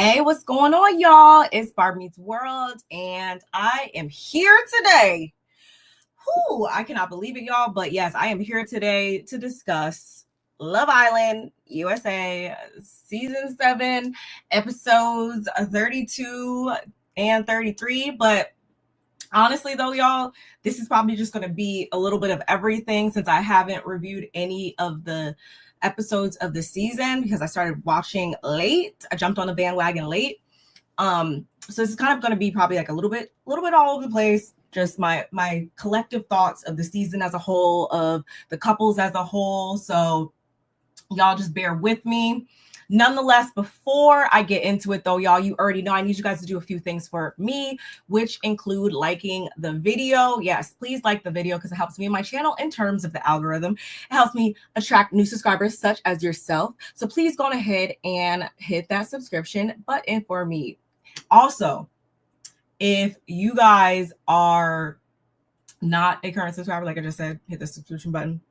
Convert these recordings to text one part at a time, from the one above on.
Hey, what's going on, y'all? It's Barb Meets World, and I am here today. I cannot believe it, y'all. But yes, I am here today to discuss Love Island USA Season 7, episodes 32 and 33. But honestly, though, y'all, this is probably just going to be a little bit of everything since I haven't reviewed any of the episodes of the season because I started watching late. I jumped on the bandwagon late. So this is kind of going to be probably like a little bit all over the place. Just my collective thoughts of the season as a whole, of the couples as a whole. So y'all just bear with me. Nonetheless, before I get into it though, y'all, you already know I need you guys to do a few things for me, which include liking the video. Yes, please like the video because it helps me and my channel in terms of the algorithm. It helps me attract new subscribers such as yourself. So please go on ahead and hit that subscription button for me. Also, if you guys are not a current subscriber, like I just said, hit the subscription button.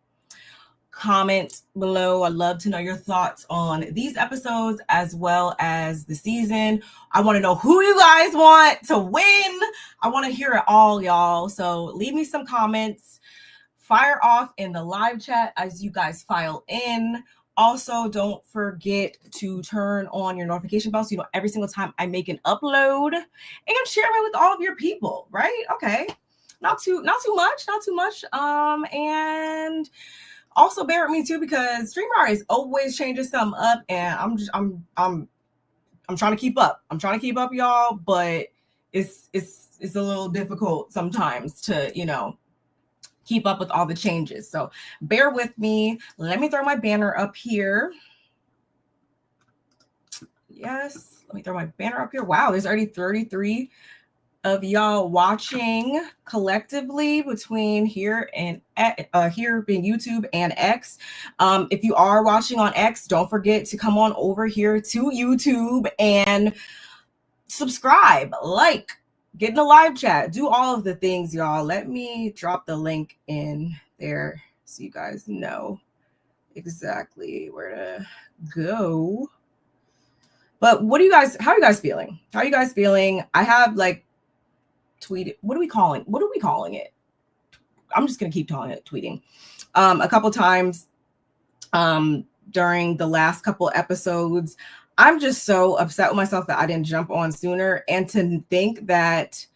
Comment below. I'd love to know your thoughts on these episodes as well as the season. I want to know who you guys want to win. I want to hear it all, y'all. So leave me some comments. Fire off in the live chat as you guys file in. Also, don't forget to turn on your notification bell so you know every single time I make an upload, and share it with all of your people, right? Okay. Not too much. And also bear with me too because StreamYard is always changing something up, and I'm trying to keep up. I'm trying to keep up, y'all, but it's a little difficult sometimes to, keep up with all the changes. So bear with me. Let me throw my banner up here. Yes, let me throw my banner up here. Wow, there's already 33 of y'all watching collectively between here and here being YouTube and X. If you are watching on X, don't forget to come on over here to YouTube and subscribe, like, get in the live chat, do all of the things, y'all. Let me drop the link in there so you guys know exactly where to go. But how are you guys feeling? How are you guys feeling? I have tweeted, what are we calling it? I'm just gonna keep calling it tweeting. A couple times during the last couple episodes. I'm just so upset with myself that I didn't jump on sooner, and to think that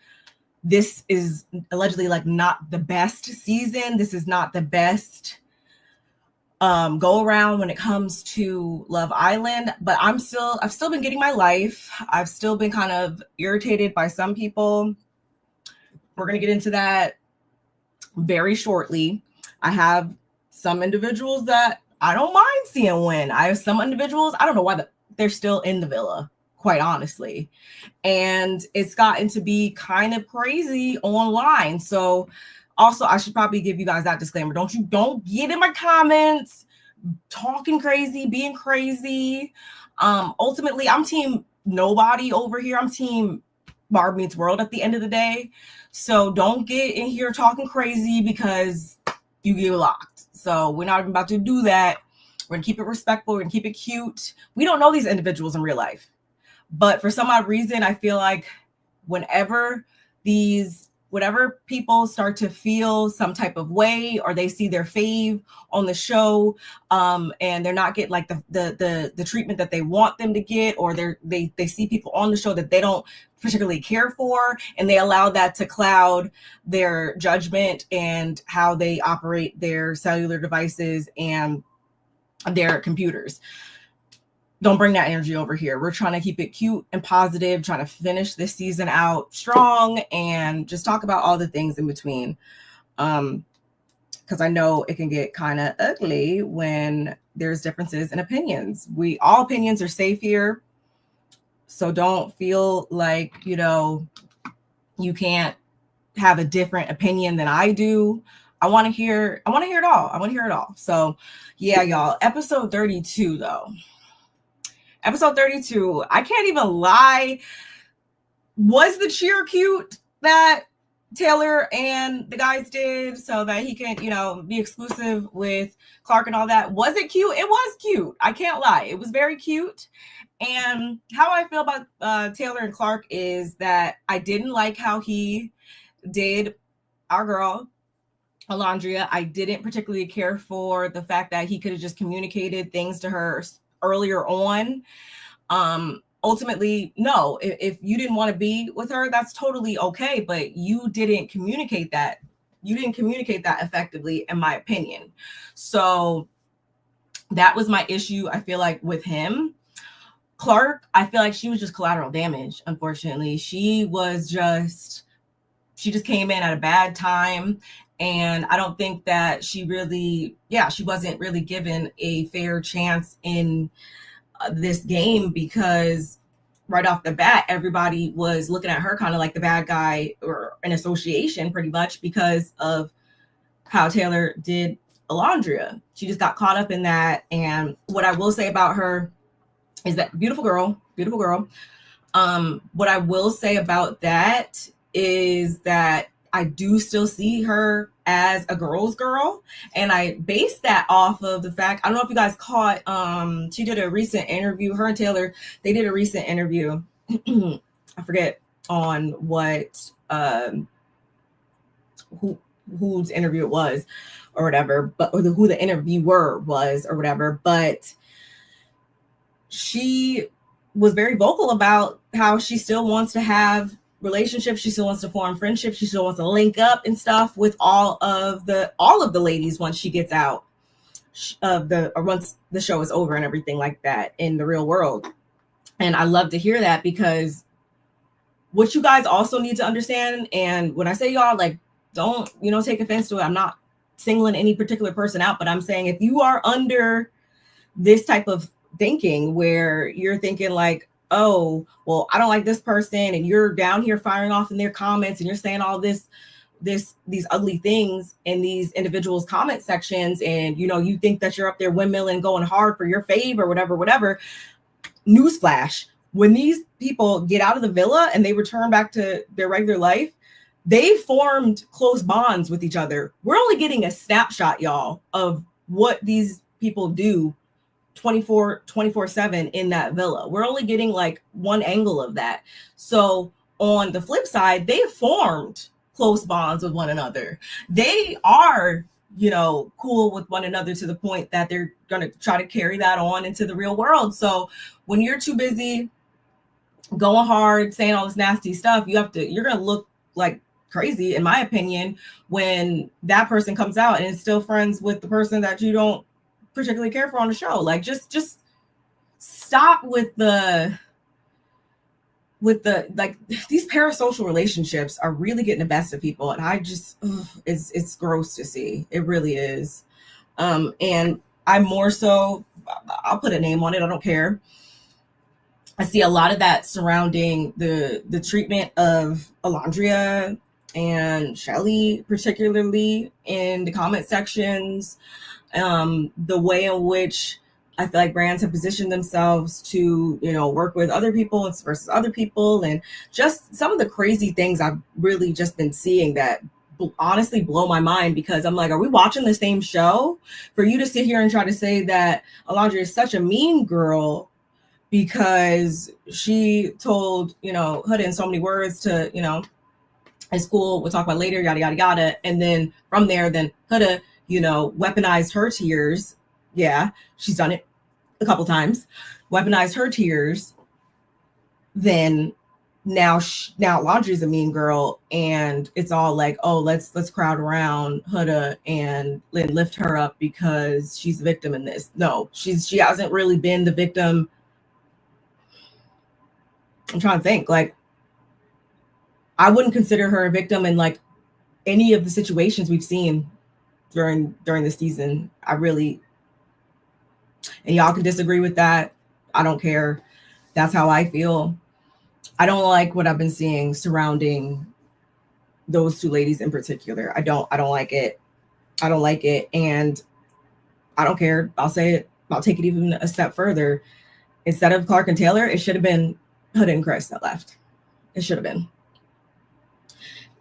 this is allegedly not the best season. This is not the best go around when it comes to Love Island, but I've still been getting my life. I've still been kind of irritated by some people. We're going to get into that very shortly. I have some individuals that I don't mind seeing win. I have some individuals, I don't know why they're still in the villa, quite honestly. And it's gotten to be kind of crazy online. So also, I should probably give you guys that disclaimer. Don't get in my comments talking crazy, being crazy. Ultimately, I'm team nobody over here. I'm team Barb Meets World at the end of the day. So don't get in here talking crazy because you get locked. So we're not even about to do that. We're gonna keep it respectful. We're gonna keep it cute. We don't know these individuals in real life, but for some odd reason, I feel like whenever people start to feel some type of way, or they see their fave on the show, and they're not getting the treatment that they want them to get, or they see people on the show that they don't particularly care for, and they allow that to cloud their judgment and how they operate their cellular devices and their computers. Don't bring that energy over here. We're trying to keep it cute and positive, trying to finish this season out strong, and just talk about all the things in between. Because I know it can get kind of ugly when there's differences in opinions. All opinions are safe here. So don't feel like, you can't have a different opinion than I do. I want to hear it all. So yeah, y'all, episode 32 though. Episode 32, I can't even lie. Was the cheer cute that Taylor and the guys did so that he can, be exclusive with Clark and all that. Was it cute? It was cute. I can't lie. It was very cute. And how I feel about Taylor and Clark is that I didn't like how he did our girl, Alondria. I didn't particularly care for the fact that he could have just communicated things to her earlier on. Ultimately, no, if you didn't want to be with her, that's totally okay, but you didn't communicate that. You didn't communicate that effectively, in my opinion. So that was my issue, I feel like, with him. Clark, I feel like she was just collateral damage, unfortunately. She just came in at a bad time. And I don't think that she wasn't really given a fair chance in this game, because right off the bat, everybody was looking at her kind of like the bad guy or an association, pretty much, because of how Taylor did Alondria. She just got caught up in that. And what I will say about her is that beautiful girl. What I will say about that is that I do still see her as a girl's girl. And I base that off of the fact, I don't know if you guys caught, she did a recent interview, her and Taylor, they did a recent interview. I forget on what, whose interview it was or whatever, or who the interviewer was or whatever. But she was very vocal about how she still wants to have relationships, she still wants to form friendships, she still wants to link up and stuff with all of the ladies once she gets out or once the show is over and everything like that in the real world. And I love to hear that, because what you guys also need to understand, and when I say y'all, like, don't take offense to it, I'm not singling any particular person out, but I'm saying if you are under this type of thinking where you're thinking like, oh, well, I don't like this person, and you're down here firing off in their comments and you're saying all these ugly things in these individuals' comment sections, and you think that you're up there windmilling, going hard for your fave or whatever. Newsflash: when these people get out of the villa and they return back to their regular life, they formed close bonds with each other. We're only getting a snapshot, y'all, of what these people do 24/7 in that villa. We're only getting like one angle of that. So on the flip side, they formed close bonds with one another. They are, cool with one another to the point that they're going to try to carry that on into the real world. So when you're too busy going hard, saying all this nasty stuff, you're going to look like crazy, in my opinion, when that person comes out and is still friends with the person that you don't particularly care for on the show. Like, just stop with the like, these parasocial relationships are really getting the best of people, and I just it's gross to see. It really is. And I'm more so, I'll put a name on it, I don't care. I see a lot of that surrounding the treatment of Alondria and Shelly, particularly in the comment sections. The way in which I feel like brands have positioned themselves to, work with other people versus other people, and just some of the crazy things I've really just been seeing that honestly blow my mind, because I'm like, are we watching the same show? For you to sit here and try to say that Alondria is such a mean girl because she told, Huda in so many words to, in school, we'll talk about later, yada, yada, yada. And then from there, then Huda, weaponized her tears. Yeah, she's done it a couple times. Weaponized her tears. Then now Laundry's a mean girl, and it's all like, oh, let's crowd around Huda and lift her up because she's the victim in this. No, she hasn't really been the victim. I'm trying to think. Like, I wouldn't consider her a victim in like any of the situations we've seen during the season. And y'all can disagree with that. I don't care. That's how I feel. I don't like what I've been seeing surrounding those two ladies in particular. I don't like it. I don't like it. And I don't care. I'll say it. I'll take it even a step further. Instead of Clark and Taylor, it should have been Huda and Chris that left. It should have been.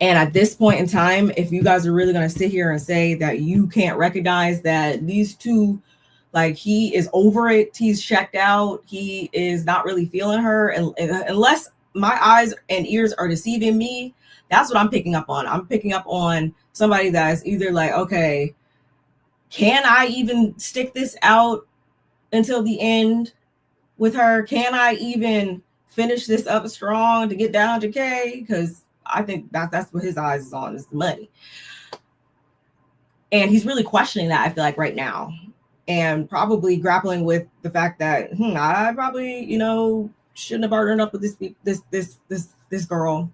And at this point in time, if you guys are really going to sit here and say that you can't recognize that these two, like, he is over it, he's checked out, he is not really feeling her, and unless my eyes and ears are deceiving me, that's what I'm picking up on. I'm picking up on somebody that's either like, okay, can I even stick this out until the end with her? Can I even finish this up strong to get down to K? Because I think that's what his eyes is on, is the money. And he's really questioning that, I feel like, right now. And probably grappling with the fact that I probably, shouldn't have partnered up with this girl.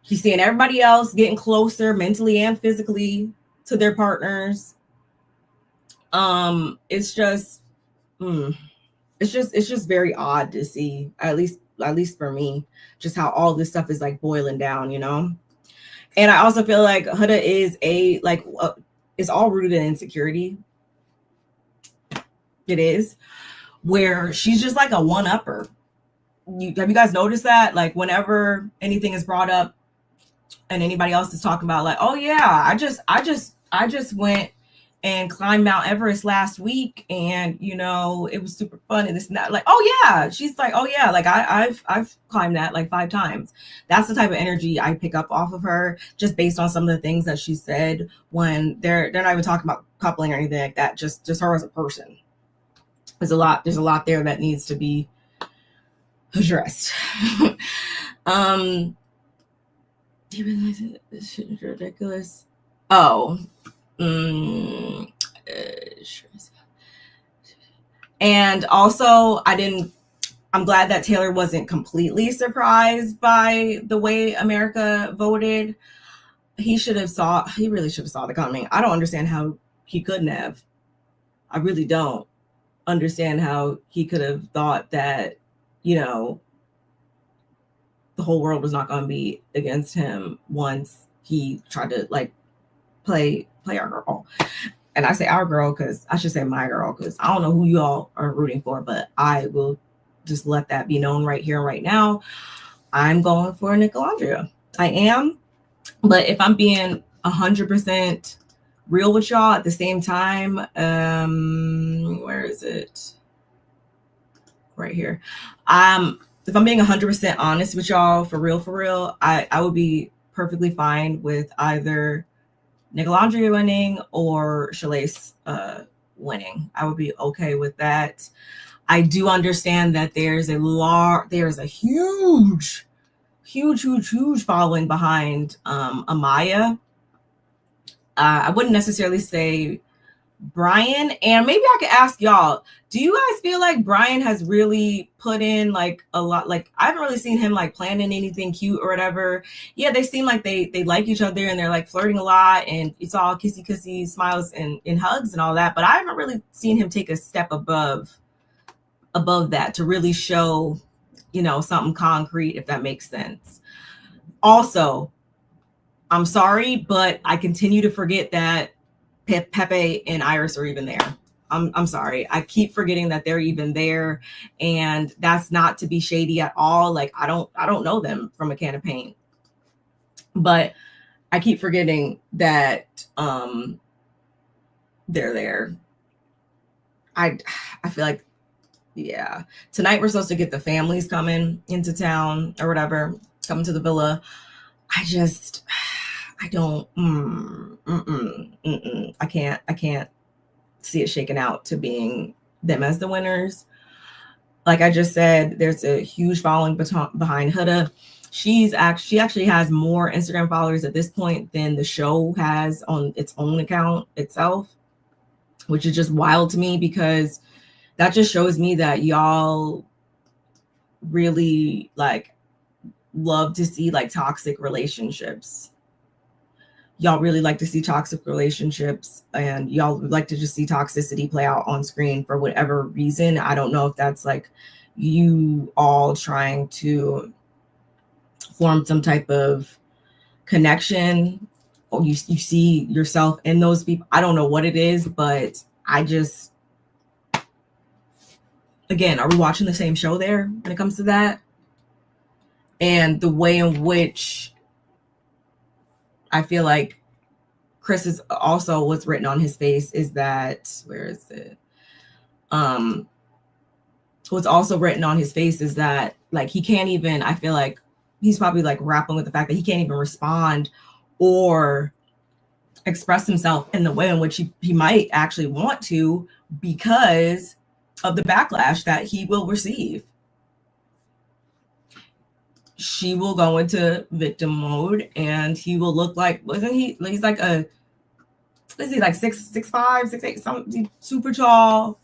He's seeing everybody else getting closer mentally and physically to their partners. It's just very odd to see, at least for me, just how all this stuff is like boiling down, And I also feel like Huda is it's all rooted in insecurity. It is, where she's just like a one-upper. Have you guys noticed that? Like, whenever anything is brought up and anybody else is talking about, like, oh yeah, I just went and climbed Mount Everest last week, and it was super fun and this and that. Like, oh yeah, she's like, oh yeah, like I've climbed that like 5 times. That's the type of energy I pick up off of her, just based on some of the things that she said, when they're not even talking about coupling or anything like that. Just her as a person. There's a lot there that needs to be addressed. You realize this shit is ridiculous. Oh. And also, I'm glad that Taylor wasn't completely surprised by the way America voted. He really should have saw the coming. I don't understand how he couldn't have. I really don't understand how he could have thought that, the whole world was not going to be against him once he tried to like play our girl. And I say our girl because I should say my girl, because I don't know who you all are rooting for, but I will just let that be known right here and right now. I'm going for Nicolandria. I am. But if I'm being 100% real with y'all at the same time, where is it? Right here. If I'm being 100% honest with y'all, for real, I would be perfectly fine with either Nicolandria winning or Shalace winning. I would be okay with that. I do understand that there's a huge following behind Amaya. I wouldn't necessarily say Brian, and maybe I could ask y'all, do you guys feel like Brian has really put in like a lot? Like, I haven't really seen him like planning anything cute or whatever. Yeah, they seem like they like each other and they're like flirting a lot, and it's all kissy smiles and hugs and all that, but I haven't really seen him take a step above that to really show something concrete, if that makes sense. Also, I'm sorry, but I continue to forget that Pepe and Iris are even there. I'm sorry. I keep forgetting that they're even there, and that's not to be shady at all. Like, I don't know them from a can of paint, but I keep forgetting that they're there. I feel like, yeah, tonight we're supposed to get the families coming into town or whatever, coming to the villa. I don't, I can't see it shaking out to being them as the winners. Like I just said, there's a huge following behind Huda. She actually has more Instagram followers at this point than the show has on its own account itself, which is just wild to me, because that just shows me that y'all really like love to see like toxic relationships. Y'all really like to see toxic relationships, and y'all like to just see toxicity play out on screen for whatever reason. I don't know if that's like you all trying to form some type of connection, or you see yourself in those people. I don't know what it is, but I just, again, are we watching the same show there when it comes to that? And the way in which I feel like Chris is also, what's written on his face is that, where is it? What's also written on his face is that, like, he can't even, I feel like he's probably like grappling with the fact that he can't even respond or express himself in the way in which he might actually want to because of the backlash that he will receive. She will go into victim mode and he will look like, wasn't he? He's like a, is he like 6'5", 6'8", something super tall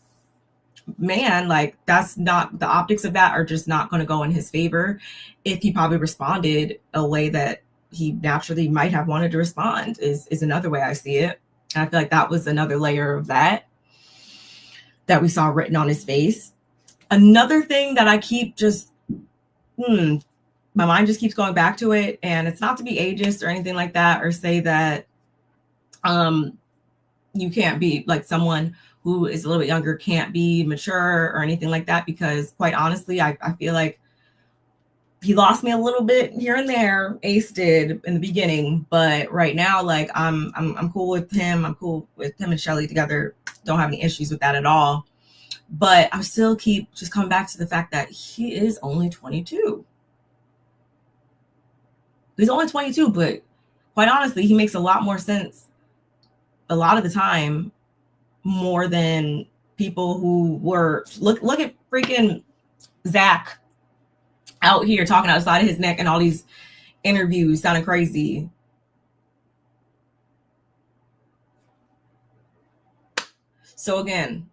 man. Like, that's not, the optics of that are just not going to go in his favor if he probably responded a way that he naturally might have wanted to respond, is another way I see it. And I feel like that was another layer of that we saw written on his face. Another thing that I keep just, my mind just keeps going back to it, and it's not to be ageist or anything like that, or say that you can't be, like, someone who is a little bit younger can't be mature or anything like that, because quite honestly, I feel like he lost me a little bit here and there. Ace did in the beginning, but right now, like, I'm cool with him. I'm cool with him and Shelly together. Don't have any issues with that at all. But I still keep just coming back to the fact that he is only 22. He's only 22, but quite honestly, he makes a lot more sense a lot of the time, more than people who were, look at freaking Zach out here talking outside of his neck and all these interviews sounding crazy. So again,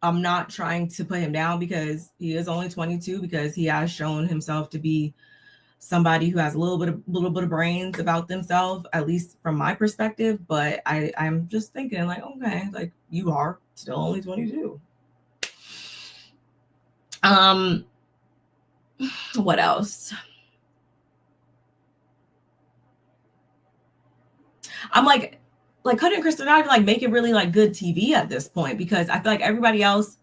I'm not trying to put him down because he is only 22, because he has shown himself to be somebody who has a little bit of brains about themselves, at least from my perspective. But I'm just thinking, like, okay, like, you are still only 22. What else? I'm like couldn't Kristen and I like make it really like good TV at this point, because I feel like everybody else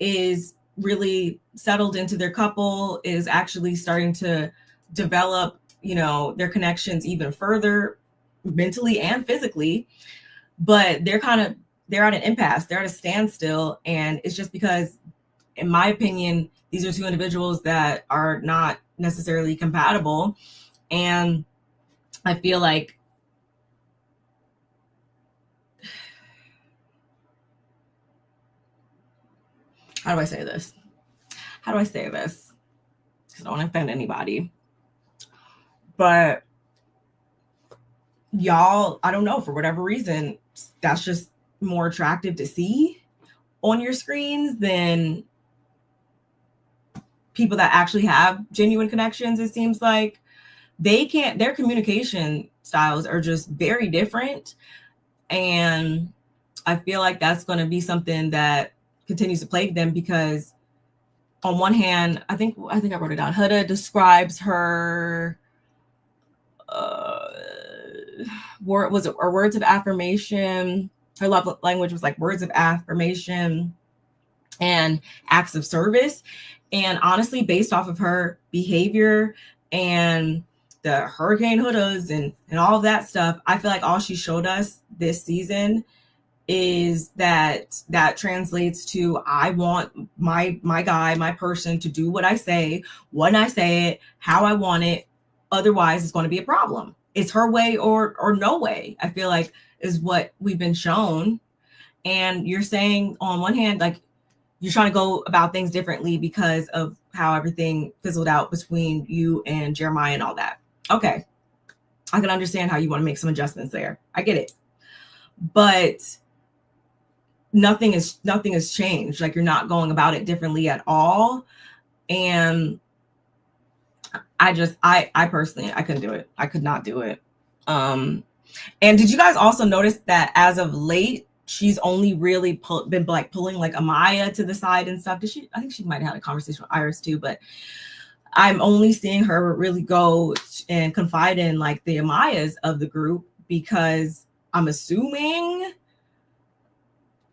is really settled into their couple, is actually starting to develop, you know, their connections even further, mentally and physically. But they're at an impasse, they're at a standstill, and it's just because, in my opinion, these are two individuals that are not necessarily compatible. And I feel like, how do I say this? Because I don't want to offend anybody. But y'all, I don't know, for whatever reason, that's just more attractive to see on your screens than people that actually have genuine connections. It seems like their communication styles are just very different. And I feel like that's going to be something that continues to plague them, because on one hand, I think I wrote it down. Huda describes her words of affirmation. Her love language was like words of affirmation and acts of service. And honestly, based off of her behavior and the Hurricane Hudas and all of that stuff, I feel like all she showed us this season is that translates to, I want my guy, my person, to do what I say, when I say it, how I want it. Otherwise, it's going to be a problem. It's her way or no way, I feel like, is what we've been shown. And you're saying, on one hand, like, you're trying to go about things differently because of how everything fizzled out between you and Jeremiah and all that. Okay, I can understand how you want to make some adjustments there. I get it. But nothing has changed. Like, you're not going about it differently at all. And I personally, I couldn't do it. I could not do it. And did you guys also notice that as of late, she's only really been like pulling like Amaya to the side and stuff? I think she might have had a conversation with Iris too, but I'm only seeing her really go and confide in like the Amayas of the group, because I'm assuming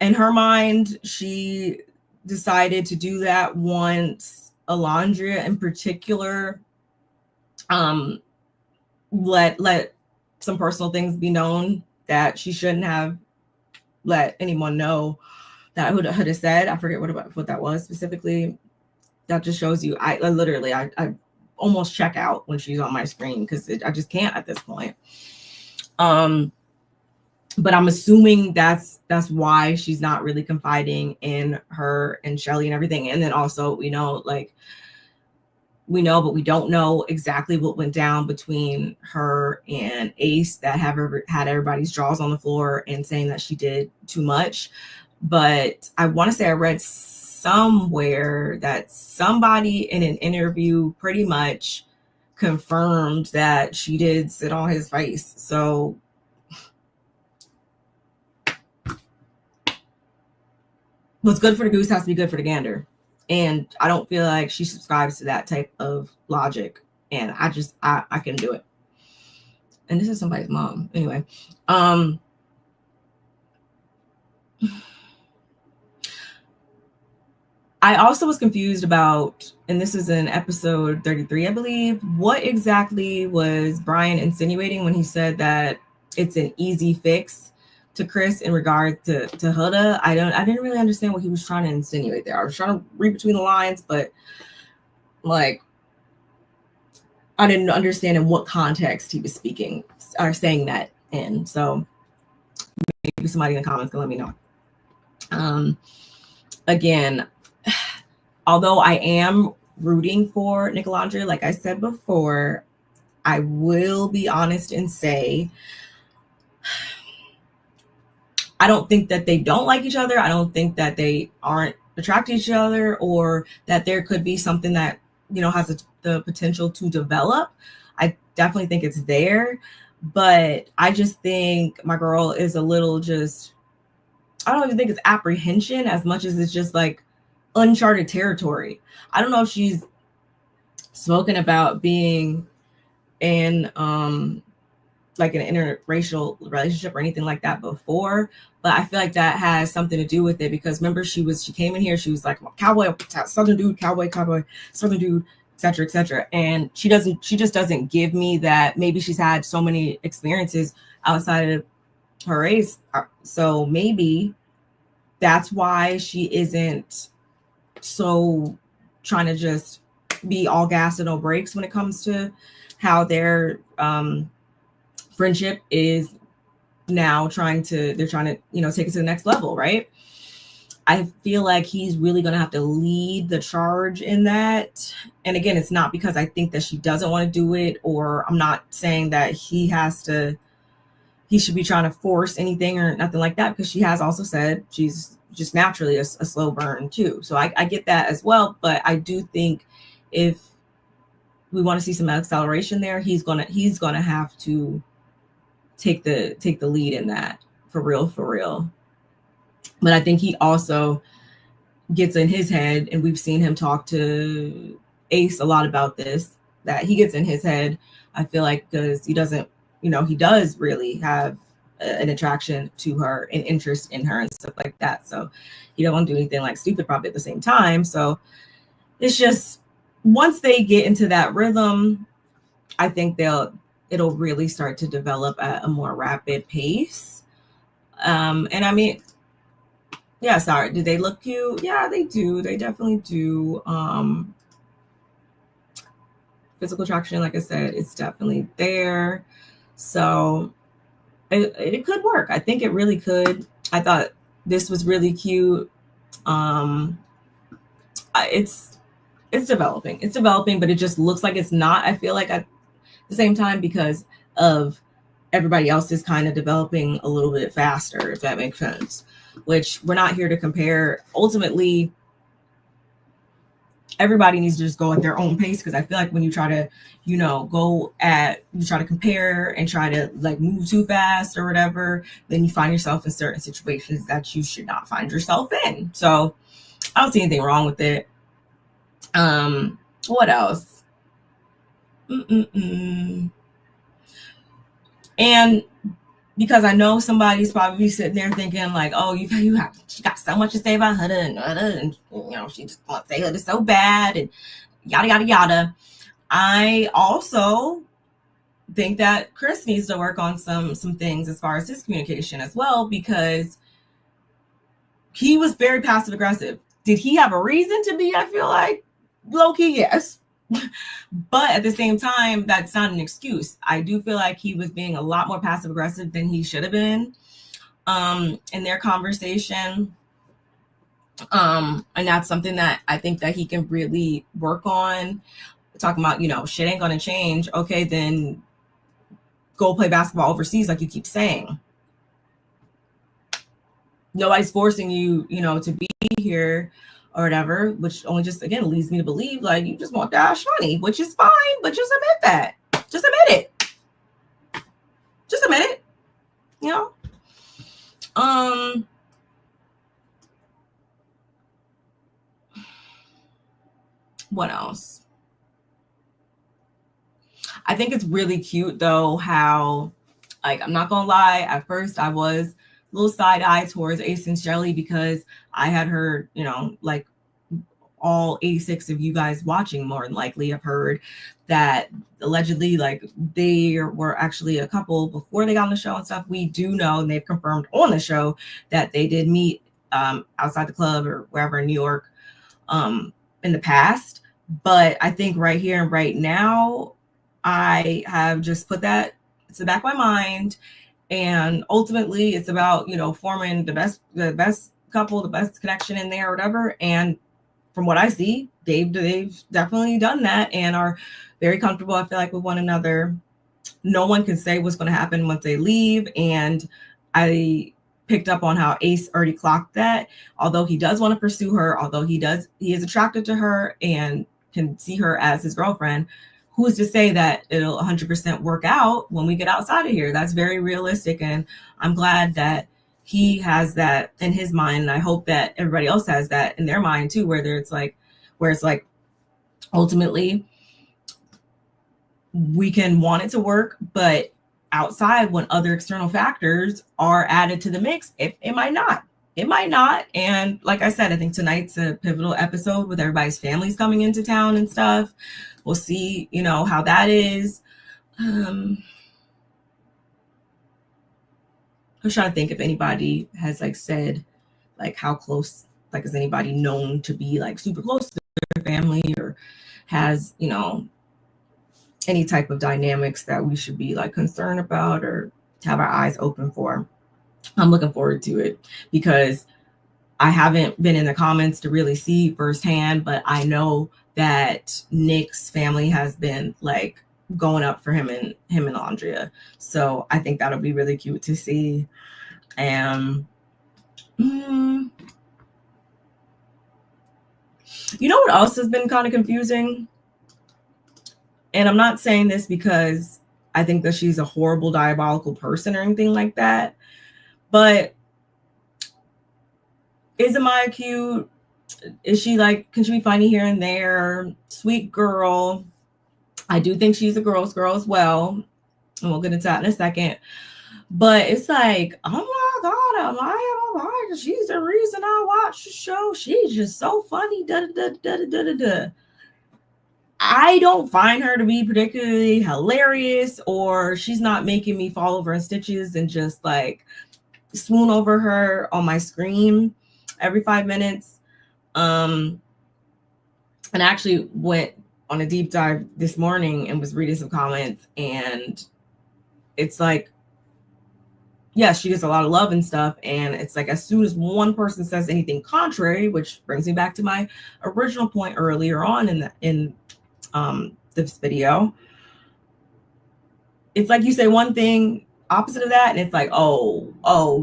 in her mind, she decided to do that once Alondra in particular let some personal things be known that she shouldn't have let anyone know that Huda said. I forget what that was specifically. That just shows you, I literally almost check out when she's on my screen because I just can't at this point. But I'm assuming that's why she's not really confiding in her and Shelly and everything. And then also we know, but we don't know exactly what went down between her and Ace that had everybody's jaws on the floor and saying that she did too much. But I want to say I read somewhere that somebody in an interview pretty much confirmed that she did sit on his face. So what's good for the goose has to be good for the gander. And I don't feel like she subscribes to that type of logic. And I couldn't do it. And this is somebody's mom. Anyway. I also was confused about, and this is in episode 33, I believe, what exactly was Brian insinuating when he said that it's an easy fix to Chris in regard to Huda. I didn't really understand what he was trying to insinuate there. I was trying to read between the lines, but I didn't understand in what context he was speaking or saying that in. So maybe somebody in the comments can let me know. Again, although I am rooting for Nicolandria, like I said before, I will be honest and say I don't think that they don't like each other. I don't think that they aren't attracted to each other, or that there could be something that, has the potential to develop. I definitely think it's there, but I just think my girl is a little I don't even think it's apprehension as much as it's just like uncharted territory. I don't know if she's spoken about being in an interracial relationship or anything like that before, but I feel like that has something to do with it, because remember she came in here, she was like cowboy, southern dude, cowboy, southern dude, etc., and she just doesn't give me that. Maybe she's had so many experiences outside of her race, so maybe that's why she isn't so trying to just be all gas and no brakes when it comes to how their friendship is now they're trying to take it to the next level, right? I feel like he's really going to have to lead the charge in that. And again, it's not because I think that she doesn't want to do it, or I'm not saying that he should be trying to force anything or nothing like that, because she has also said she's just naturally a slow burn too. So I get that as well. But I do think if we want to see some acceleration there, he's gonna have to take the lead in that for real. But I think he also gets in his head, and we've seen him talk to Ace a lot about this, that he gets in his head, I feel like, because he doesn't, he does really have an attraction to her, an interest in her and stuff like that. So he don't want to do anything like stupid probably at the same time. So it's just, once they get into that rhythm, I think it'll really start to develop at a more rapid pace. And I mean, yeah, sorry, do they look cute? Yeah, they do. They definitely do. Physical attraction, like I said, it's definitely there. So it could work. I think it really could. I thought this was really cute. It's developing. It's developing, but it just looks like it's not. I feel like at the same time, because of everybody else is kind of developing a little bit faster, if that makes sense. Which we're not here to compare. Ultimately, everybody needs to just go at their own pace, because I feel like when you try to, you try to compare and try to like move too fast or whatever, then you find yourself in certain situations that you should not find yourself in. So I don't see anything wrong with it. What else? And because I know somebody's probably sitting there thinking like, oh, she got so much to say about Huda, and she just wants to say Huda so bad and yada yada yada. I also think that Chris needs to work on some things as far as his communication as well, because he was very passive aggressive. Did he have a reason to be? I feel like low-key, yes. But at the same time, that's not an excuse. I do feel like he was being a lot more passive aggressive than he should have been in their conversation. And that's something that I think that he can really work on. Talking about, shit ain't gonna change. Okay, then go play basketball overseas, like you keep saying. Nobody's forcing you, to be here or whatever, which only just, again, leads me to believe like you just want that money, which is fine, but just admit that. Just admit it. Just admit it. What else? I think it's really cute though how, like, I'm not gonna lie, at first I was a little side-eye towards Ace and Shelly, because I had heard, like all 86 of you guys watching more than likely have heard that allegedly, like, they were actually a couple before they got on the show and stuff. We do know, and they've confirmed on the show, that they did meet outside the club or wherever in New York in the past. But I think right here and right now, I have just put that to the back of my mind. And ultimately, it's about, forming the best couple, the best connection in there or whatever. And from what I see, they've definitely done that and are very comfortable, I feel like, with one another. No one can say what's going to happen once they leave. And I picked up on how Ace already clocked that. Although he does want to pursue her, although he is attracted to her and can see her as his girlfriend, who's to say that it'll 100% work out when we get outside of here? That's very realistic. And I'm glad that he has that in his mind. And I hope that everybody else has that in their mind too, where it's like ultimately we can want it to work, but outside, when other external factors are added to the mix, it might not. It might not. And like I said, I think tonight's a pivotal episode with everybody's families coming into town and stuff. We'll see, how that is. I was trying to think if anybody has like said, like, how close, like, is anybody known to be like super close to their family, or has, any type of dynamics that we should be like concerned about or have our eyes open for. I'm looking forward to it, because I haven't been in the comments to really see firsthand, but I know that Nick's family has been like going up for him and Andrea. So I think that'll be really cute to see. And you know what else has been kind of confusing? And I'm not saying this because I think that she's a horrible, diabolical person or anything like that, but is Amaya cute? Is she like, can she be funny here and there? Sweet girl. I do think she's a girl's girl as well, and we'll get into that in a second. But it's like, oh my God, Amaya, she's the reason I watch the show. She's just so funny. I don't find her to be particularly hilarious, or she's not making me fall over in stitches and just like swoon over her on my screen every 5 minutes. And I actually went on a deep dive this morning and was reading some comments, and it's like, yes, she gets a lot of love and stuff. And it's like, as soon as one person says anything contrary, which brings me back to my original point earlier on in this video, it's like you say one thing opposite of that, and it's like, oh,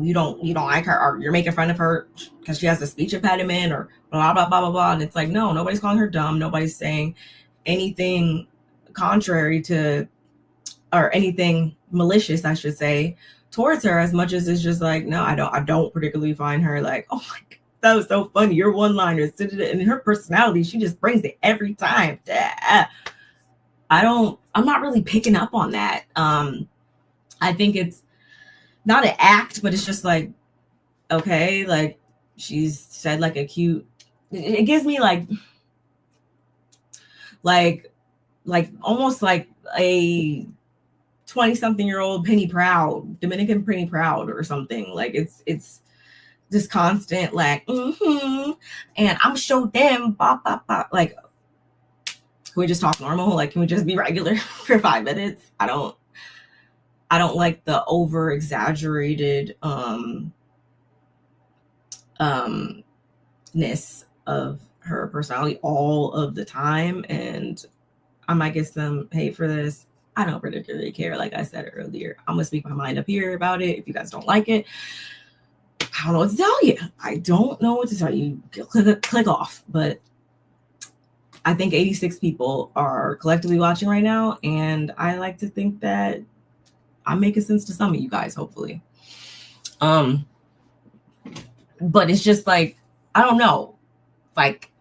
you don't like her, or you're making fun of her because she has a speech impediment, or blah blah blah blah blah. And it's like, no, nobody's calling her dumb. Nobody's saying anything contrary to, or anything malicious, I should say, towards her, as much as it's just like, no, I don't particularly find her like, oh my God, that was so funny, your one-liners, and her personality, she just brings it every time. I'm not really picking up on that. I think it's not an act, but it's just like, okay, like, she's said like a cute, it gives me like almost like a 20-something-year-old Penny Proud, Dominican Penny Proud or something. Like it's this constant like, and I'm show them, bop, bop, bop. Like, can we just talk normal? Like, can we just be regular for 5 minutes? I don't like the over exaggerated ness of her personality all of the time. And I might get some hate for this. I don't particularly care. Like I said earlier, I'm gonna speak my mind up here about it. If you guys don't like it, I don't know what to tell you. I don't know what to tell you. Click off. But I think 86 people are collectively watching right now, and I like to think that I'm making sense to some of you guys, hopefully. But it's just like, I don't know. Like,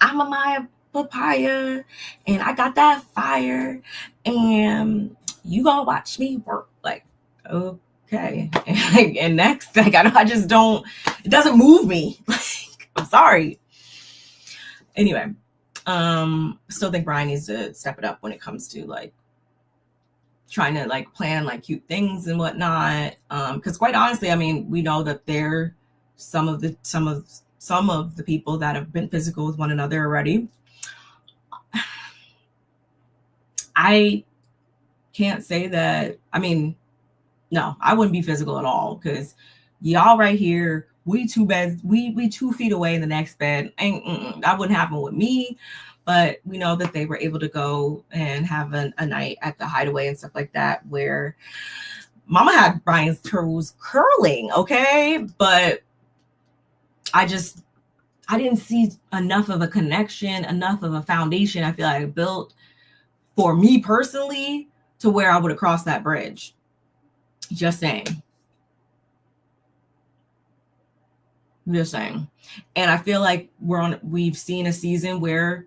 I'm a Maya papaya and I got that fire and you gonna watch me work. Like, okay. And next, like, I just don't, it doesn't move me. Like, I'm sorry. Anyway, still think Brian needs to step it up when it comes to like trying to like plan like cute things and whatnot. Because quite honestly, I mean, we know that they're some of the people that have been physical with one another already. I can't say that. I mean, no, I wouldn't be physical at all because y'all right here, we 2 beds, we 2 feet away in the next bed. That wouldn't happen with me. But we know that they were able to go and have a night at the Hideaway and stuff like that, where Mama had Brian's toes curling, okay? But I didn't see enough of a connection, enough of a foundation I feel like I built for me personally to where I would have crossed that bridge. Just saying. Just saying. And I feel like we've seen a season where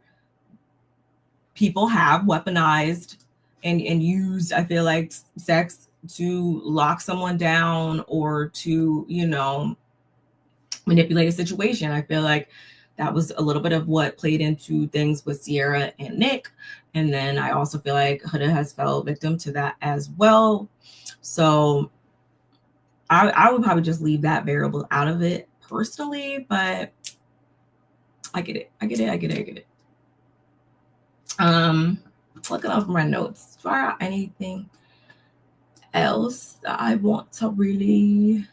people have weaponized and used, I feel like, sex to lock someone down or to, manipulate a situation. I feel like that was a little bit of what played into things with Sierra and Nick. And then I also feel like Huda has fell victim to that as well. So I would probably just leave that variable out of it personally, but I get it. Looking over my notes. Try out anything else that I want to really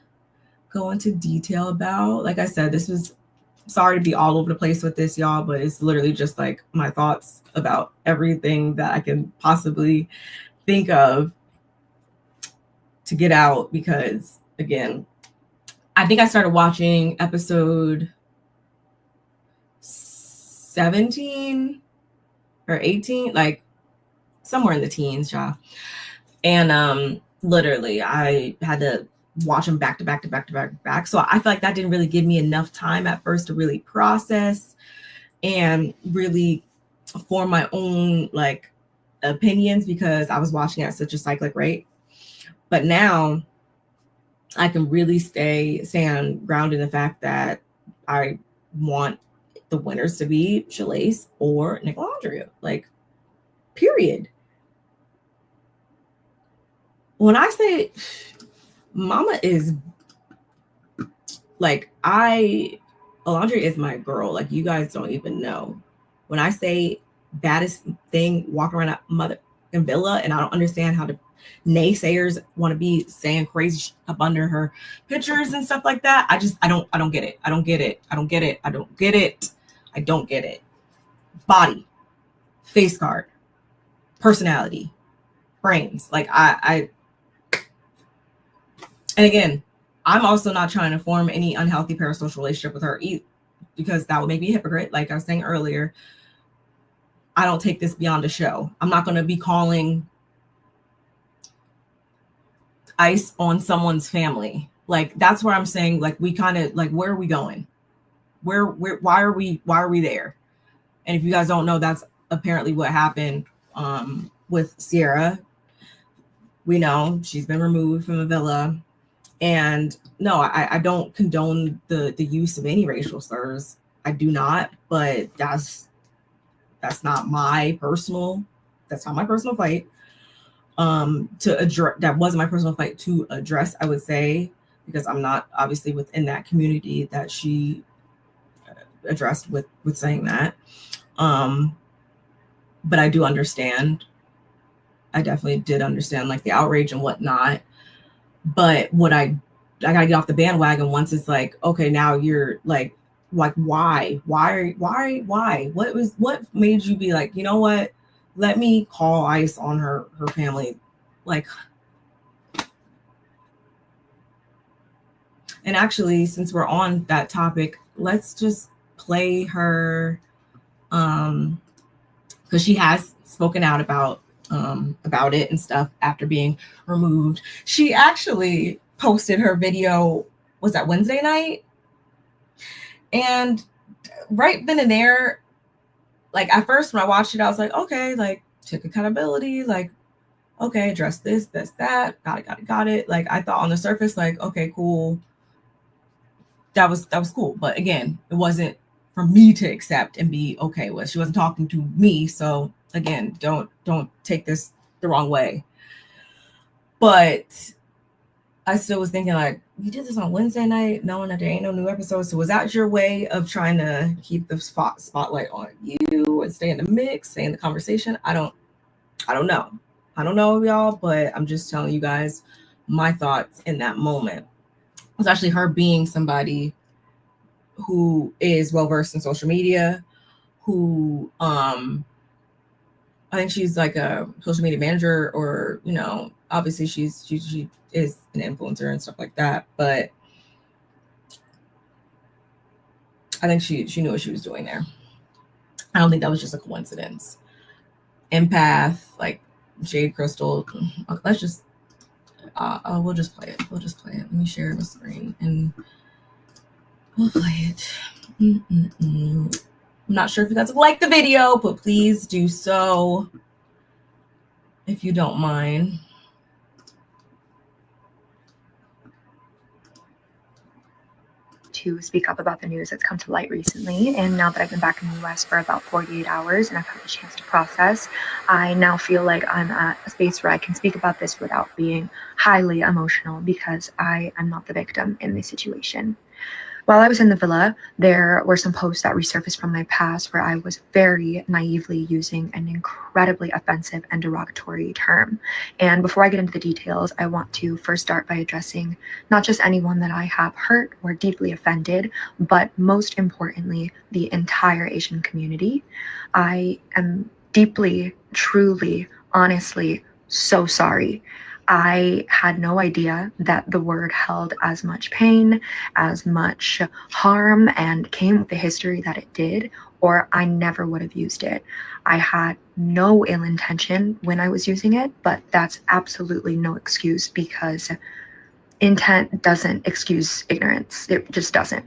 go into detail about. Like I said, this was, sorry to be all over the place with this, y'all, but it's literally just like my thoughts about everything that I can possibly think of to get out. Because again, I think I started watching episode 17 or 18, like somewhere in the teens, y'all. And literally I had to watch them back to back. So I feel like that didn't really give me enough time at first to really process and really form my own like opinions, because I was watching at such a cyclic rate. But now I can really stand grounded in the fact that I want the winners to be Shalace or Nicolandria. Like, period. When I say Mama is like, Alondria is my girl. Like, you guys don't even know. When I say baddest thing walking around a mother in villa, and I don't understand how the naysayers want to be saying crazy shit up under her pictures and stuff like that. I don't get it. I don't get it. Body, face card, personality, brains. Like and again, I'm also not trying to form any unhealthy parasocial relationship with her either, because that would make me a hypocrite. Like I was saying earlier, I don't take this beyond a show. I'm not going to be calling ice on someone's family. Like, that's where I'm saying, like, we kind of like, where are we going? Why are we there? And if you guys don't know, that's apparently what happened with Sierra. We know she's been removed from the villa. And no, I don't condone the use of any racial slurs. I do not, but that's not my personal fight. to address. That wasn't my personal fight to address, I would say, because I'm not obviously within that community that she addressed with saying that. But I do understand. I definitely did understand like the outrage and whatnot. But what I gotta get off the bandwagon once it's like, okay, now you're like why? What made you be like, you know what? Let me call ICE on her family. Like, and actually, since we're on that topic, let's just play her, because she has spoken out about it and stuff after being removed. She actually posted her video, was that Wednesday night? And right then and there, like at first when I watched it, I was like, okay, like took accountability, like, okay, address this, that, got it. Like I thought on the surface, like, okay, cool. That was cool. But again, it wasn't for me to accept and be okay with. She wasn't talking to me. So again, don't take this the wrong way. But I still was thinking like, you did this on Wednesday night, knowing that there ain't no new episodes. So was that your way of trying to keep the spotlight on you and stay in the mix, stay in the conversation? I don't know. I don't know, y'all, but I'm just telling you guys my thoughts in that moment. It was actually her being somebody who is well versed in social media, who I think she's like a social media manager, or you know, obviously she is an influencer and stuff like that. But I think she knew what she was doing there. I don't think that was just a coincidence. Empath, like Jade Crystal. Let's just we'll just play it. Let me share the screen and we'll play it. I'm not sure if you guys like the video, but please do so if you don't mind. To speak up about the news that's come to light recently. And now that I've been back in the US for about 48 hours and I've had the chance to process, I now feel like I'm at a space where I can speak about this without being highly emotional, because I am not the victim in this situation. While I was in the villa, there were some posts that resurfaced from my past where I was very naively using an incredibly offensive and derogatory term. And before I get into the details, I want to first start by addressing not just anyone that I have hurt or deeply offended, but most importantly, the entire Asian community. I am deeply, truly, honestly so sorry. I had no idea that the word held as much pain, as much harm, and came with the history that it did, or I never would have used it. I had no ill intention when I was using it, but that's absolutely no excuse, because intent doesn't excuse ignorance. It just doesn't.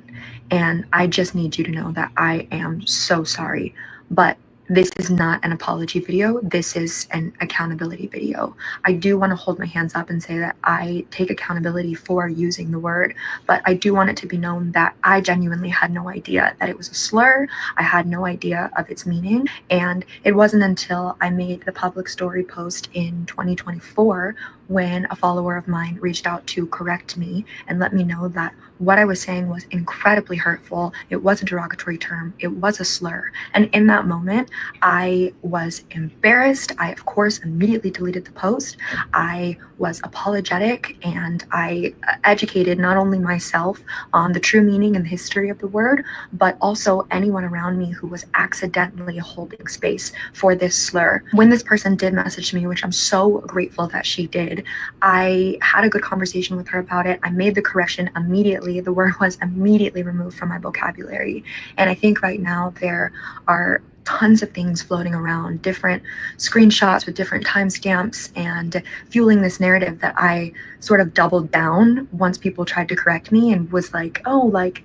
And I just need you to know that I am so sorry. But this is not an apology video. This is an accountability video. I do want to hold my hands up and say that I take accountability for using the word, but I do want it to be known that I genuinely had no idea that it was a slur. I had no idea of its meaning. And it wasn't until I made the public story post in 2024 when a follower of mine reached out to correct me and let me know that what I was saying was incredibly hurtful. It was a derogatory term. It was a slur. And in that moment, I was embarrassed. I, of course, immediately deleted the post. I was apologetic, and I educated not only myself on the true meaning and the history of the word, but also anyone around me who was accidentally holding space for this slur. When this person did message me, which I'm so grateful that she did, I had a good conversation with her about it. I made the correction immediately. The word was immediately removed from my vocabulary. And I think right now there are tons of things floating around, different screenshots with different timestamps, and fueling this narrative that I sort of doubled down once people tried to correct me and was like, oh, like,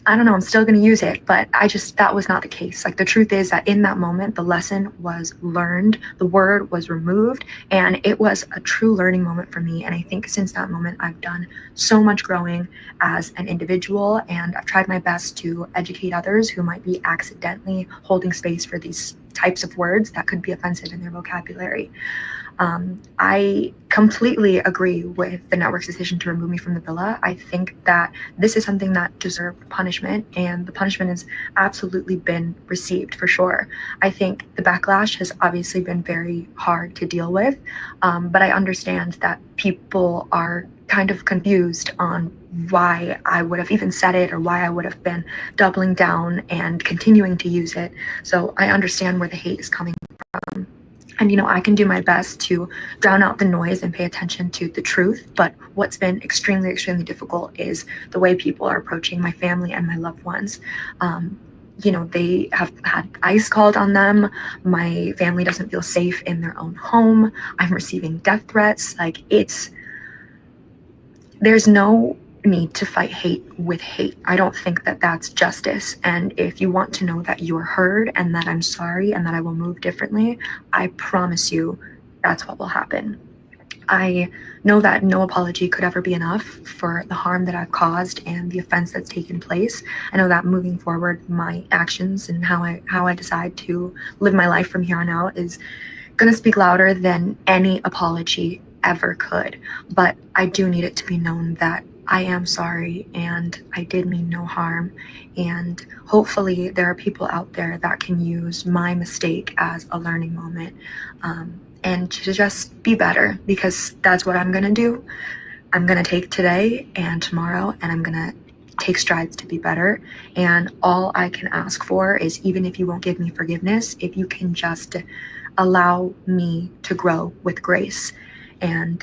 I don't know, I'm still going to use it. But that was not the case. Like, the truth is that in that moment, the lesson was learned, the word was removed, and it was a true learning moment for me. And I think since that moment, I've done so much growing as an individual, and I've tried my best to educate others who might be accidentally holding space for these types of words that could be offensive in their vocabulary. I completely agree with the network's decision to remove me from the villa. I think that this is something that deserved punishment, and the punishment has absolutely been received for sure. I think the backlash has obviously been very hard to deal with, but I understand that people are kind of confused on why I would have even said it or why I would have been doubling down and continuing to use it. So I understand where the hate is coming from. And, I can do my best to drown out the noise and pay attention to the truth. But what's been extremely, extremely difficult is the way people are approaching my family and my loved ones. They have had ICE called on them. My family doesn't feel safe in their own home. I'm receiving death threats. There's no need to fight hate with hate. I don't think that that's justice. And if you want to know that you're heard and that I'm sorry and that I will move differently, I promise you that's what will happen. I know that no apology could ever be enough for the harm that I've caused and the offense that's taken place. I know that moving forward, my actions and how I decide to live my life from here on out is going to speak louder than any apology ever could. But I do need it to be known that I am sorry and I did mean no harm. And hopefully there are people out there that can use my mistake as a learning moment, and to just be better, because that's what I'm going to do. I'm going to take today and tomorrow, and I'm going to take strides to be better. And all I can ask for is, even if you won't give me forgiveness, if you can just allow me to grow with grace. And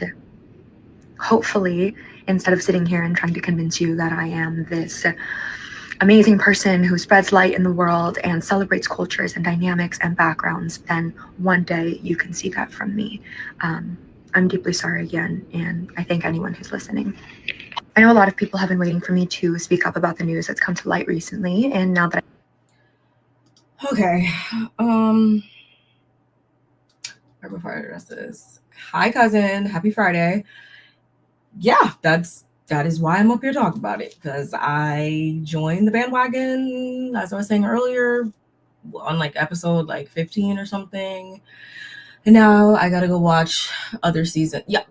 hopefully, instead of sitting here and trying to convince you that I am this amazing person who spreads light in the world and celebrates cultures and dynamics and backgrounds, then one day you can see that from me. I'm deeply sorry again, and I thank anyone who's listening. I know a lot of people have been waiting for me to speak up about the news that's come to light recently, and now that Okay. Right before I address this, hi cousin, happy Friday. Yeah, that is why I'm up here talking about it, because I joined the bandwagon, as I was saying earlier, on episode 15 or something, and now I gotta go watch other season. Yeah,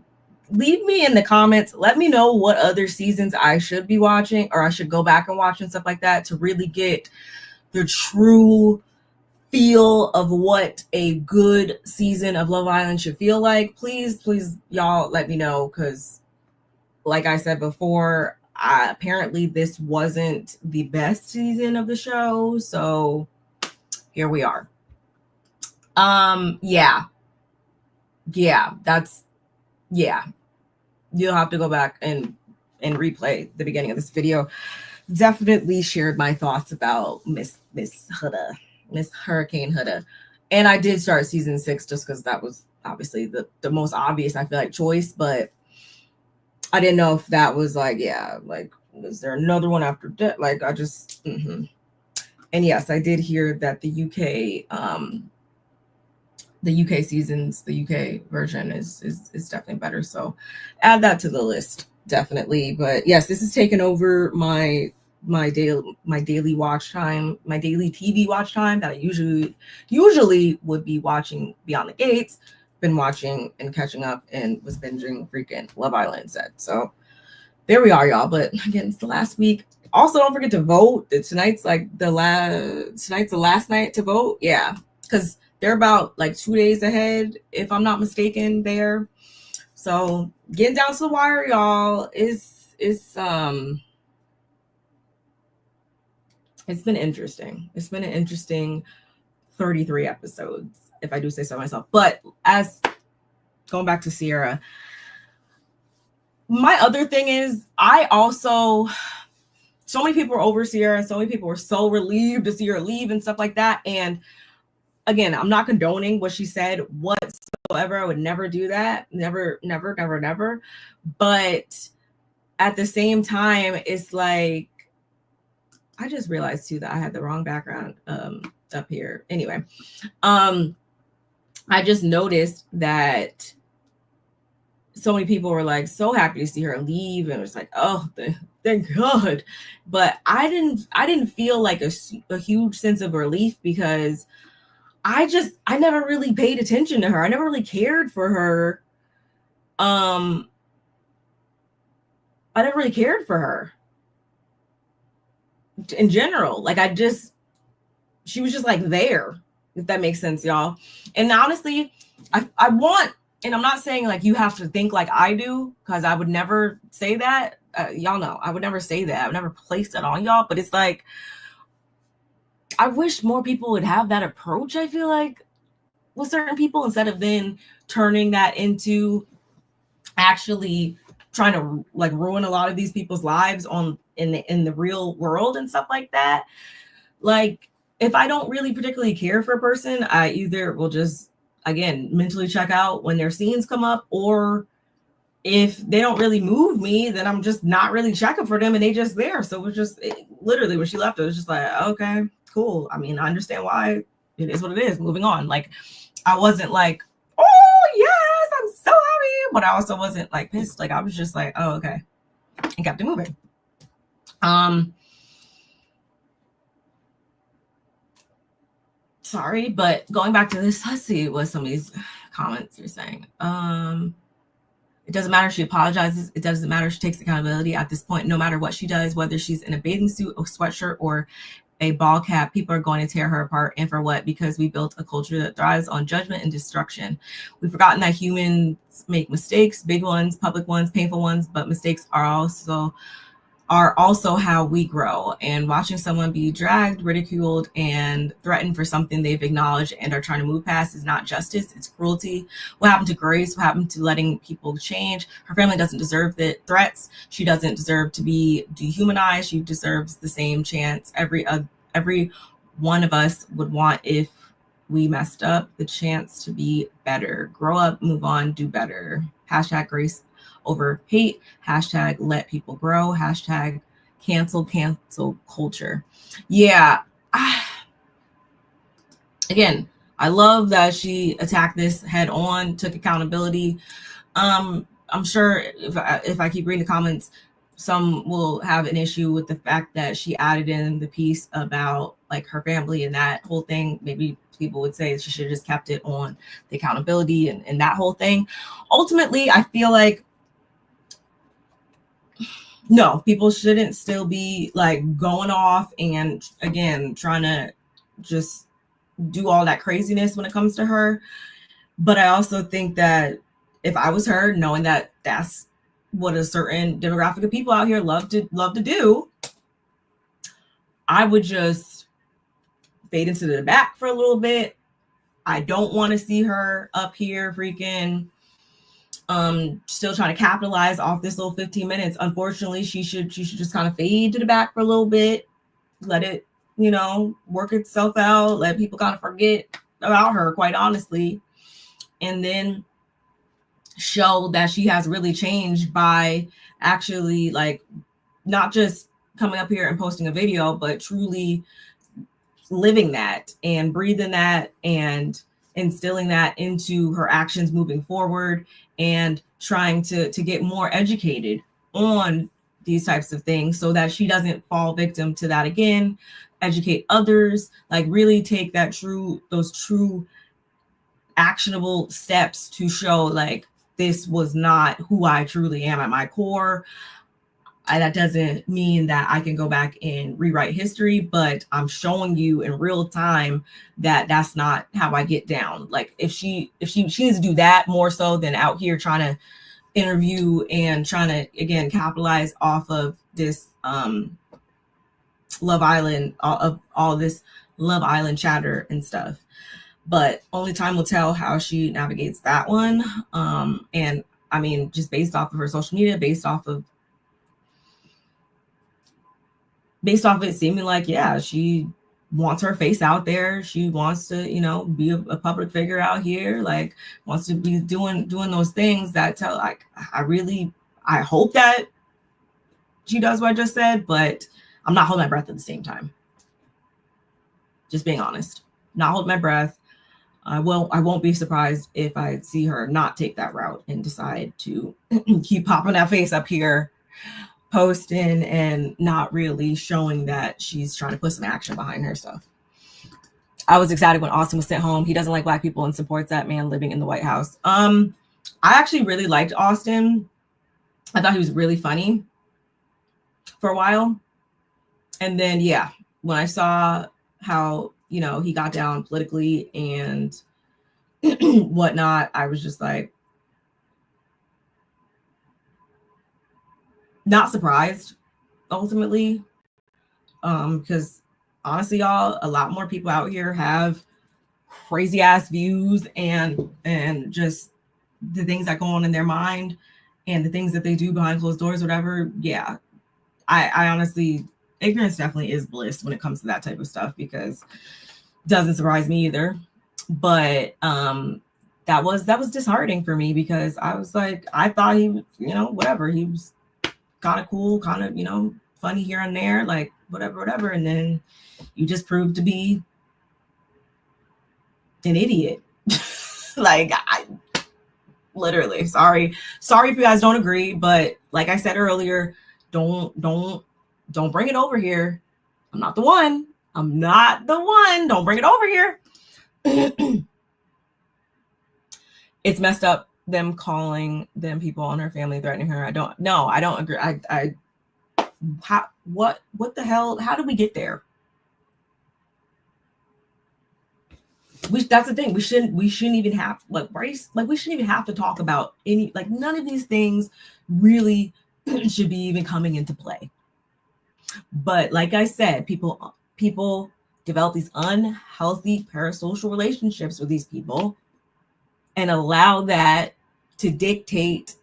leave me in the comments, let me know what other seasons I should be watching, or I should go back and watch and stuff like that to really get the true feel of what a good season of Love Island should feel like. Please y'all let me know, because like I said before, apparently this wasn't the best season of the show, so here we are. Yeah, you'll have to go back and replay the beginning of this video. Definitely shared my thoughts about Miss Hurricane Huda, and I did start season 6 just because that was obviously the most obvious, I feel like, choice, but I didn't know if that was is there another one after that? I just And yes, I did hear that the UK seasons, the UK version is definitely better. So add that to the list, definitely. But yes, this has taken over my daily watch time, my daily TV watch time that I usually would be watching Beyond the Gates. Been watching and catching up and was binging freaking Love Island instead. So there we are, y'all. But again, it's the last week. Also, don't forget to vote. Tonight's the last night to vote. Yeah, because they're about 2 days ahead, if I'm not mistaken, there. So getting down to the wire, y'all. It's been interesting. It's been an interesting 33 episodes, if I do say so myself. But as going back to Sierra, my other thing is, so many people were over Sierra, and so many people were so relieved to see her leave and stuff like that. And again, I'm not condoning what she said whatsoever. I would never do that. Never. But at the same time, it's I just realized too that I had the wrong background up here. Anyway, I just noticed that so many people were so happy to see her leave, and it was oh, thank God. But I didn't feel a huge sense of relief, because I never really paid attention to her. I never really cared for her. I never really cared for her in general. Like she was just like there, if that makes sense, y'all. And honestly, I want, and I'm not saying like you have to think like I do, because I would never say that. Y'all know I would never say that. I would never place that on y'all. But it's like, I wish more people would have that approach, I feel like, with certain people, instead of then turning that into actually trying to like ruin a lot of these people's lives in the real world and stuff like that. Like, if I don't really particularly care for a person, I either will just, again, mentally check out when their scenes come up, or if they don't really move me, then I'm just not really checking for them and they just there. So literally when she left, it was just like, okay, cool. I mean, I understand why. It is what it is. Moving on. Like, I wasn't like, oh yes, I'm so happy, but I also wasn't like pissed. Like, I was just like, oh, okay, and kept it moving. Sorry, but going back to this, let's see what some of these comments are saying. It doesn't matter if she apologizes. It doesn't matter if she takes accountability at this point. No matter what she does, whether she's in a bathing suit, a sweatshirt, or a ball cap, people are going to tear her apart. And for what? Because we built a culture that thrives on judgment and destruction. We've forgotten that humans make mistakes, big ones, public ones, painful ones, but mistakes are also how we grow. And watching someone be dragged, ridiculed, and threatened for something they've acknowledged and are trying to move past is not justice, it's cruelty. What happened to grace? What happened to letting people change? Her family doesn't deserve the threats. She doesn't deserve to be dehumanized. She deserves the same chance every one of us would want if we messed up, the chance to be better. Grow up, move on, do better. Hashtag grace over hate, hashtag let people grow, hashtag cancel culture. Yeah. Again, I love that she attacked this head on, took accountability. I'm sure if I keep reading the comments, some will have an issue with the fact that she added in the piece about like her family and that whole thing. Maybe people would say she should have just kept it on the accountability and that whole thing. Ultimately, I feel like no, people shouldn't still be like going off and again trying to just do all that craziness when it comes to her. But I also think that if I was her, knowing that that's what a certain demographic of people out here love to do, I would just fade into the back for a little bit. I don't want to see her up here freaking still trying to capitalize off this little 15 minutes. Unfortunately, she should just kind of fade to the back for a little bit, let it, work itself out, let people kind of forget about her, quite honestly, and then show that she has really changed by actually like not just coming up here and posting a video, but truly living that and breathing that and instilling that into her actions moving forward, and trying to get more educated on these types of things so that she doesn't fall victim to that again. Educate others, like really take those true actionable steps to show like this was not who I truly am at my core. That doesn't mean that I can go back and rewrite history, but I'm showing you in real time that that's not how I get down. Like if she needs to do that more so than out here trying to interview and trying to, again, capitalize off of this Love Island, all this Love Island chatter and stuff. But only time will tell how she navigates that one. And I mean, just based off of her social media, based off of it seeming like, yeah, she wants her face out there. She wants to, be a public figure out here, like wants to be doing those things that tell, like, I hope that she does what I just said, but I'm not holding my breath at the same time. Just being honest, not holding my breath. I won't be surprised if I see her not take that route and decide to keep popping that face up here, posting and not really showing that she's trying to put some action behind her stuff. I was excited when Austin was sent home. He doesn't like Black people and supports that man living in the White House. I actually really liked Austin. I thought he was really funny for a while. And then, yeah, when I saw how, you know, he got down politically and whatnot, I was just like, not surprised ultimately. Because honestly, y'all, a lot more people out here have crazy ass views and just the things that go on in their mind and the things that they do behind closed doors, whatever. Yeah, I honestly, ignorance definitely is bliss when it comes to that type of stuff, because it doesn't surprise me either. But that was disheartening for me, because I was like, I thought he, you know, whatever, he was kind of cool, kind of, you know, funny here and there, like whatever, and then you just proved to be an idiot. Like, I literally, sorry if you guys don't agree, but like I said earlier, don't bring it over here. I'm not the one. Don't bring it over here. It's messed up, them calling them people on her family, threatening her. I don't agree. What the hell? How did we get there? That's the thing. We shouldn't even have, like, race. Like, we shouldn't even have to talk about any, like, none of these things really should be even coming into play. But like I said, people develop these unhealthy parasocial relationships with these people and allow that to dictate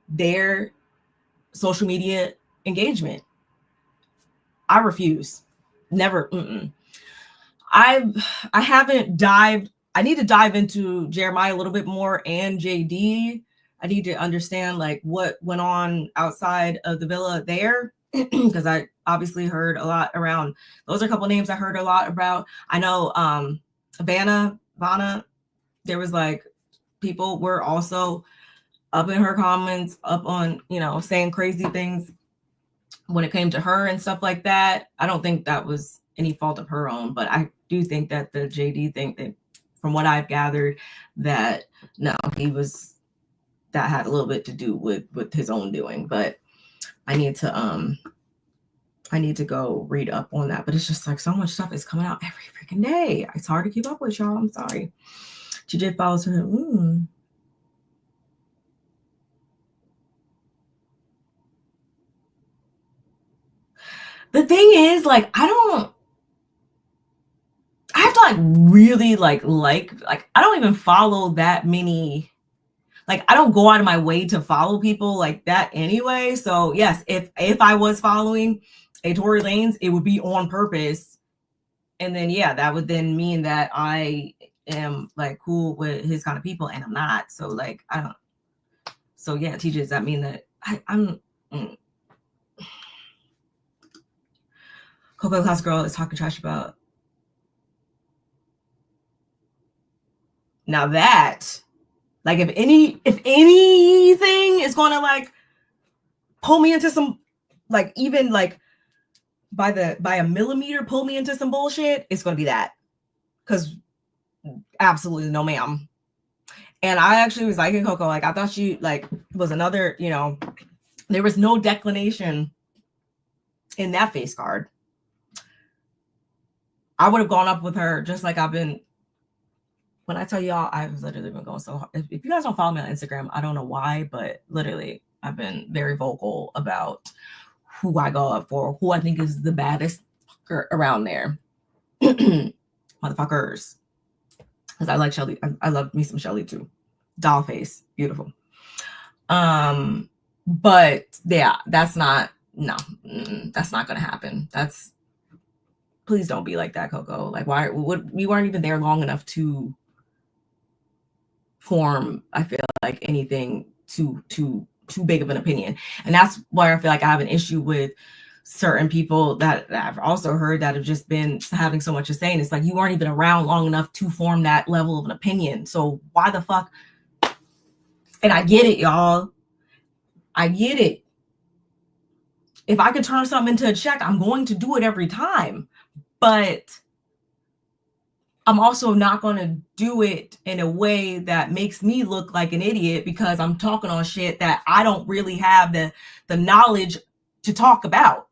their social media engagement. I refuse. Never. I haven't dived. I need to dive into Jeremiah a little bit more, and JD. I need to understand, like, what went on outside of the villa there, because I obviously heard a lot around. Those are a couple names I heard a lot about. I know Vanna, there was like, people were also up in her comments, up on, you know, saying crazy things when it came to her and stuff like that. I don't think that was any fault of her own, but I do think that the JD thing, that from what I've gathered, that no, that had a little bit to do with his own doing. But I need to go read up on that. But it's just like, so much stuff is coming out every freaking day. It's hard to keep up with, y'all. I'm sorry. TJ follows her. The thing is, like, I have to like really like I don't even follow that many. Like, I don't go out of my way to follow people like that anyway. So yes, if I was following a Tory Lanez, it would be on purpose. And then, yeah, that would then mean that I am like cool with his kind of people, and I'm not. So like, I don't. So yeah, TJ, does that mean that I'm Coco Class Girl is talking trash about? Now that, like, if anything is going to like pull me into some, like, even like by a millimeter, pull me into some bullshit, it's going to be that. Because absolutely no, ma'am. And I actually was liking Coco. Like, I thought she like was another, you know, there was no declination in that face card. I would have gone up with her, just like I've been. When I tell y'all, I've literally been going so hard. If you guys don't follow me on Instagram, I don't know why, but literally I've been very vocal about who I go up for, who I think is the baddest fucker around there. Motherfuckers. Because I like Shelly. I love me some Shelly too. Doll face. Beautiful. But yeah, that's not going to happen. Please don't be like that, Coco. Like, we weren't even there long enough to form, I feel like, anything too big of an opinion. And that's why I feel like I have an issue with certain people that I've also heard that have just been having so much to say. And it's like, you weren't even around long enough to form that level of an opinion. So why the fuck? And I get it, y'all. I get it. If I could turn something into a check, I'm going to do it every time. But I'm also not going to do it in a way that makes me look like an idiot because I'm talking on shit that I don't really have the knowledge to talk about.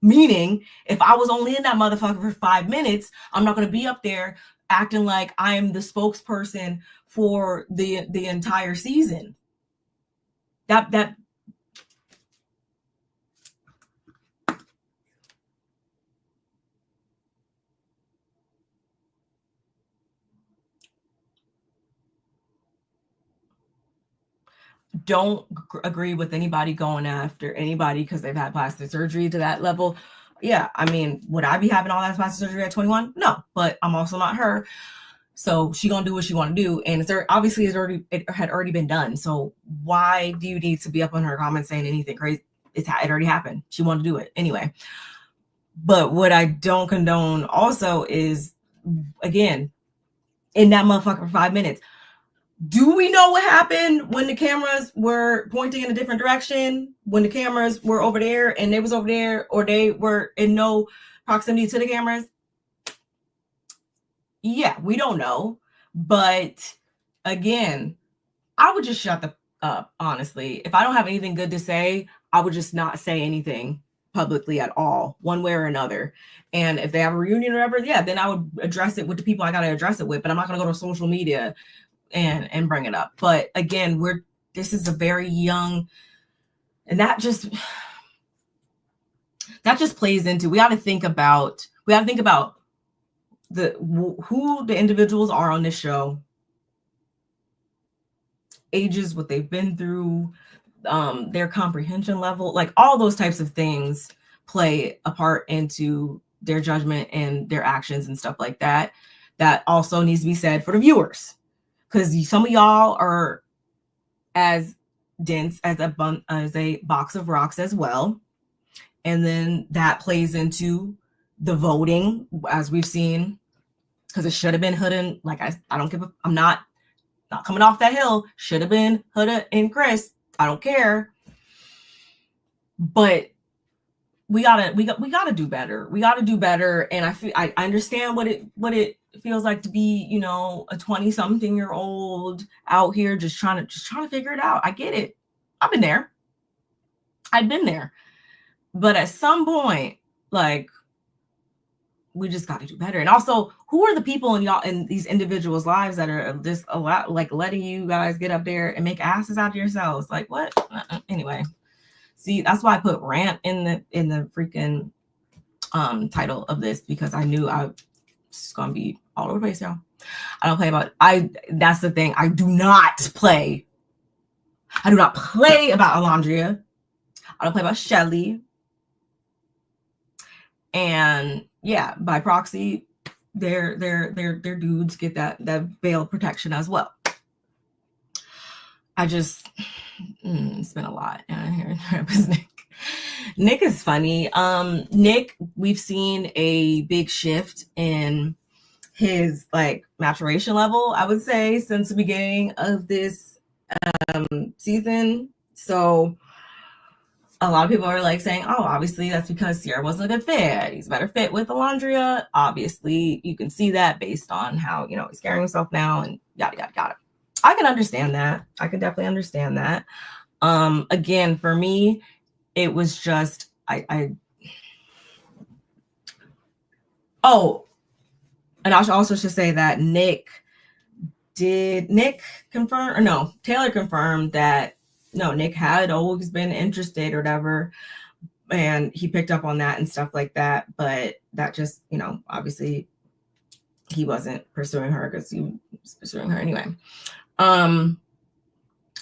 Meaning, if I was only in that motherfucker for 5 minutes, I'm not going to be up there acting like I'm the spokesperson for the entire season. That don't agree with anybody going after anybody because they've had plastic surgery to that level. Yeah, I mean, would I be having all that plastic surgery at 21? No, but I'm also not her. So she gonna do what she want to do, and obviously it had already been done. So why do you need to be up on her comments saying anything crazy? It already happened. She wanted to do it anyway. But what I don't condone also is, again, in that motherfucker for 5 minutes. Do we know what happened when the cameras were pointing in a different direction? When the cameras were over there and they was over there, or they were in no proximity to the cameras? Yeah, we don't know. But again, I would just shut the up, honestly. If I don't have anything good to say, I would just not say anything publicly at all, one way or another. And if they have a reunion or whatever, yeah, then I would address it with the people I got to address it with. But I'm not going to go to social media and bring it up. But again, this is a very young, and that just plays into, we got to think about who the individuals are on this show, ages, what they've been through, their comprehension level, like all those types of things play a part into their judgment and their actions and stuff like that. That also needs to be said for the viewers, because some of y'all are as dense as a box of rocks as well. And then that plays into the voting, as we've seen, because it should have been Huda. Like I don't give a, I'm not coming off that hill. Should have been Huda and Chris. I don't care. But we gotta do better. We gotta do better. And I understand what it feels like to be, a 20-something-year-old out here just trying to figure it out. I get it. I've been there. But at some point, like, we just got to do better. And also, who are the people in these individuals' lives that are just a lot, like, letting you guys get up there and make asses out of yourselves? Like, what? Anyway, see, that's why I put rant in the freaking title of this, because I knew it's gonna be all over the place, y'all. I don't play about that's the thing. I do not play about Alondria. I don't play about Shelly. And yeah, by proxy, their dudes get that veil protection as well. I just it's been a lot. Nick is funny. Nick, we've seen a big shift in his like maturation level, I would say, since the beginning of this season. So a lot of people are like saying, oh, obviously that's because Sierra wasn't a good fit. He's a better fit with Alondria. Obviously, you can see that based on how, he's carrying himself now and yada, yada, yada. I can understand that. I can definitely understand that. Again, for me, it was just, and I also should say that Taylor confirmed that no, Nick had always been interested or whatever, and he picked up on that and stuff like that. But that just, obviously he wasn't pursuing her because he was pursuing her anyway.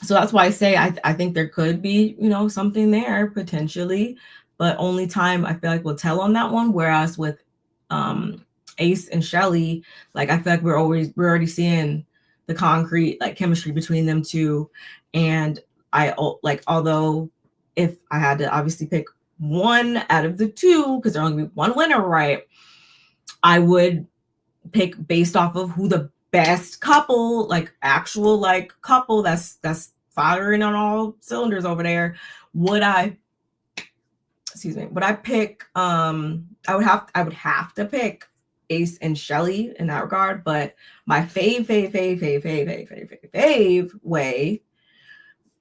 So that's why I say I think there could be, something there potentially, but only time I feel like will tell on that one. Whereas with Ace and Shelly, like I feel like we're already seeing the concrete like chemistry between them two. And although if I had to obviously pick one out of the two, because there'll only be one winner, right? I would pick based off of who the best couple, like actual like couple that's firing on all cylinders over there. Would I pick I would have to pick Ace and Shelly in that regard, but my fave way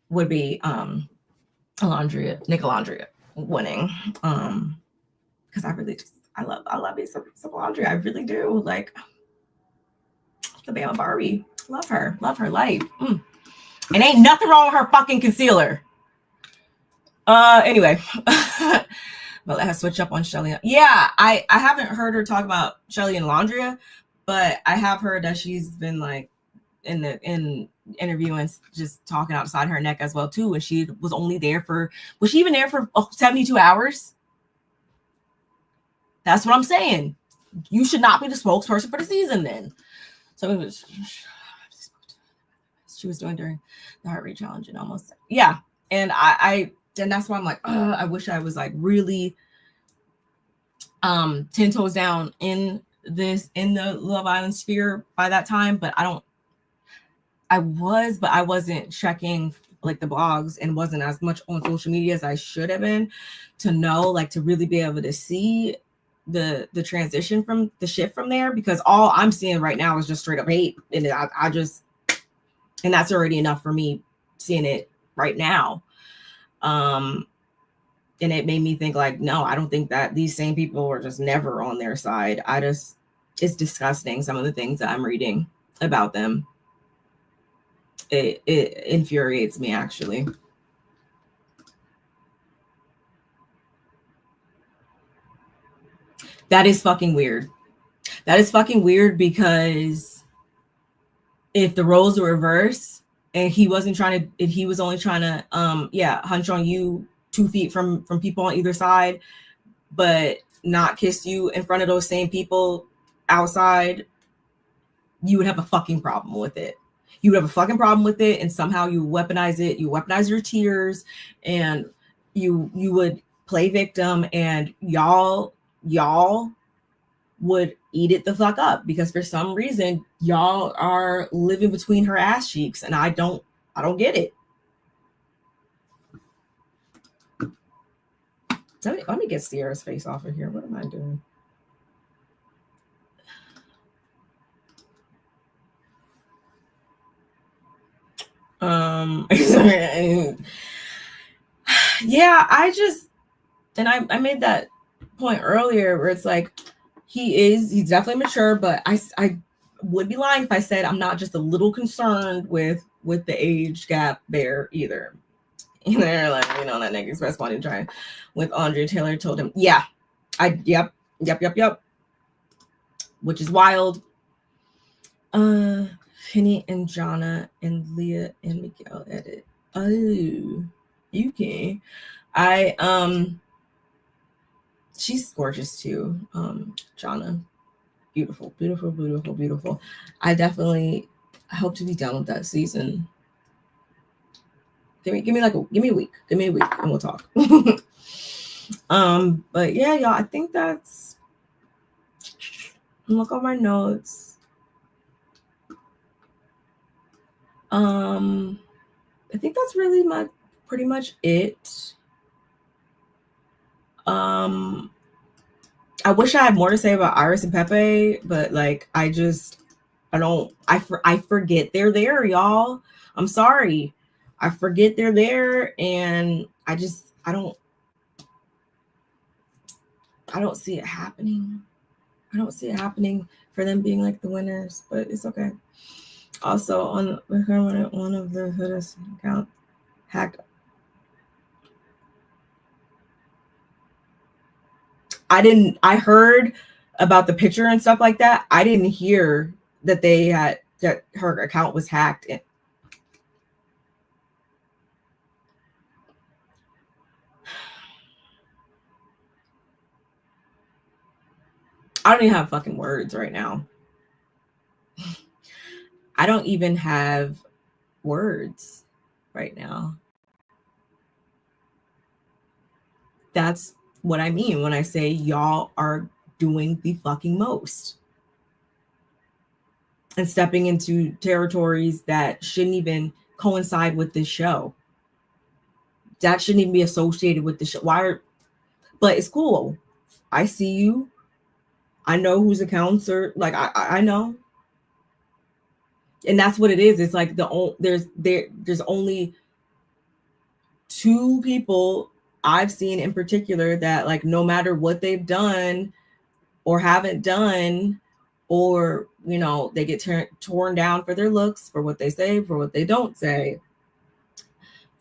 would be Nick Alondria winning. Because I really just I love me some Alondria. I really do. Like the Bama Barbie. Love her life. And ain't nothing wrong with her fucking concealer. Anyway. But let's switch up on Shelly. Yeah, I haven't heard her talk about Shelly and Alondria, but I have heard that she's been like in interviewing, just talking outside her neck as well too. And she was only there was she even there for 72 hours? That's what I'm saying. You should not be the spokesperson for the season then. So it was, she was doing during the heart rate challenge and almost, yeah. And and that's why I'm like, I wish I was like really 10 toes down in the Love Island sphere by that time. But I wasn't checking like the blogs and wasn't as much on social media as I should have been to know, like, to really be able to see the transition from the shift from there, because all I'm seeing right now is just straight up hate. And I just, and that's already enough for me seeing it right now. And it made me think like, no, I don't think that these same people are just never on their side. It's disgusting. Some of the things that I'm reading about them. It infuriates me, actually. That is fucking weird. That is fucking weird, because if the roles were reversed and he was only trying to hunch on you 2 feet from people on either side, but not kiss you in front of those same people outside, you would have a fucking problem with it. You would have a fucking problem with it, and somehow you weaponize it. You weaponize your tears, and you would play victim, and y'all would eat it the fuck up, because for some reason y'all are living between her ass cheeks, and I don't get it. Let me get Sierra's face off of here. What am I doing? Yeah, I made that point earlier where it's like, he's definitely mature, but I would be lying if I said I'm not just a little concerned with the age gap there either. And they're like, that nigga's best money trying with Andrea Taylor told him, yep, which is wild. Penny and Jonna and Leah and Miguel edit. Oh, you can. She's gorgeous too. Jonna, beautiful. I definitely hope to be done with that season. Give me a week, and we'll talk. But yeah, y'all, I think that's, look on my notes. I think that's really pretty much it. I wish I had more to say about Iris and Pepe, but like, I forget they're there, y'all. I'm sorry. I forget they're there, and I don't see it happening. I don't see it happening for them being like the winners, but it's okay. Also, on one of the Hood's account hacked. I heard about the picture and stuff like that. I didn't hear that that her account was hacked. I don't even have fucking words right now. I don't even have words right now. That's what I mean when I say y'all are doing the fucking most and stepping into territories that shouldn't even coincide with this show. That shouldn't even be associated with the show. But it's cool. I see you. I know whose accounts are like I know. And that's what it is. It's like there's only 2 people I've seen in particular that, like, no matter what they've done or haven't done, or, you know, they get torn down for their looks, for what they say, for what they don't say,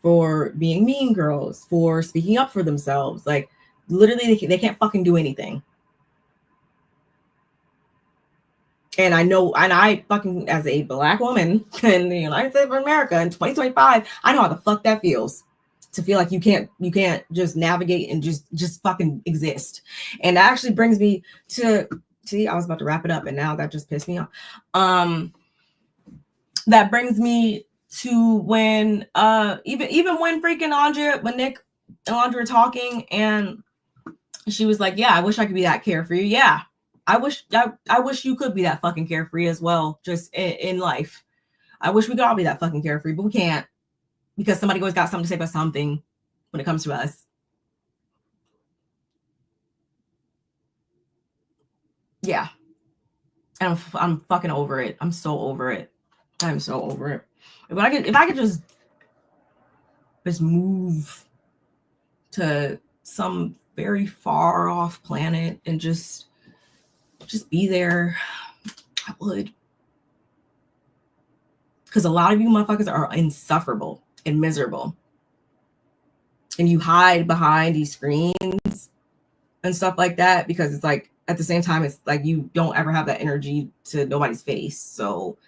for being mean girls, for speaking up for themselves. Like, literally, they can't fucking do anything. And I know, and I fucking, as a Black woman in the United States of America in 2025, I know how the fuck that feels, to feel like you can't just navigate and just fucking exist. And that actually brings me to, see, I was about to wrap it up, and now that just pissed me off. That brings me to when even when freaking Andrea, when Nick and Andrea were talking, and she was like, yeah, I wish I could be that carefree. Yeah, I wish you could be that fucking carefree as well, just in life. I wish we could all be that fucking carefree, but we can't, because somebody always got something to say about something when it comes to us. Yeah. And I'm fucking over it. I'm so over it. I'm so over it. If I could just move to some very far off planet and just be there, I would. Because a lot of you motherfuckers are insufferable and miserable. And you hide behind these screens and stuff like that, because it's like, at the same time, it's like you don't ever have that energy to nobody's face. So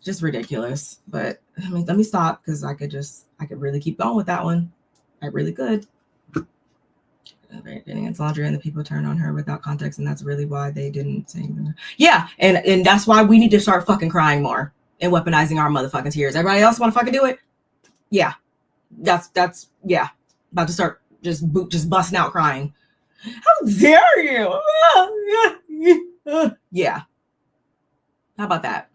just ridiculous. But I mean, let me stop, because I could really keep going with that one. I really could. It's Andrea, and the people turn on her without context, and that's really why they didn't say anything. Yeah, and that's why we need to start fucking crying more and weaponizing our motherfucking tears. Everybody else want to fucking do it? Yeah, that's yeah. About to start just busting out crying. How dare you? Yeah. How about that?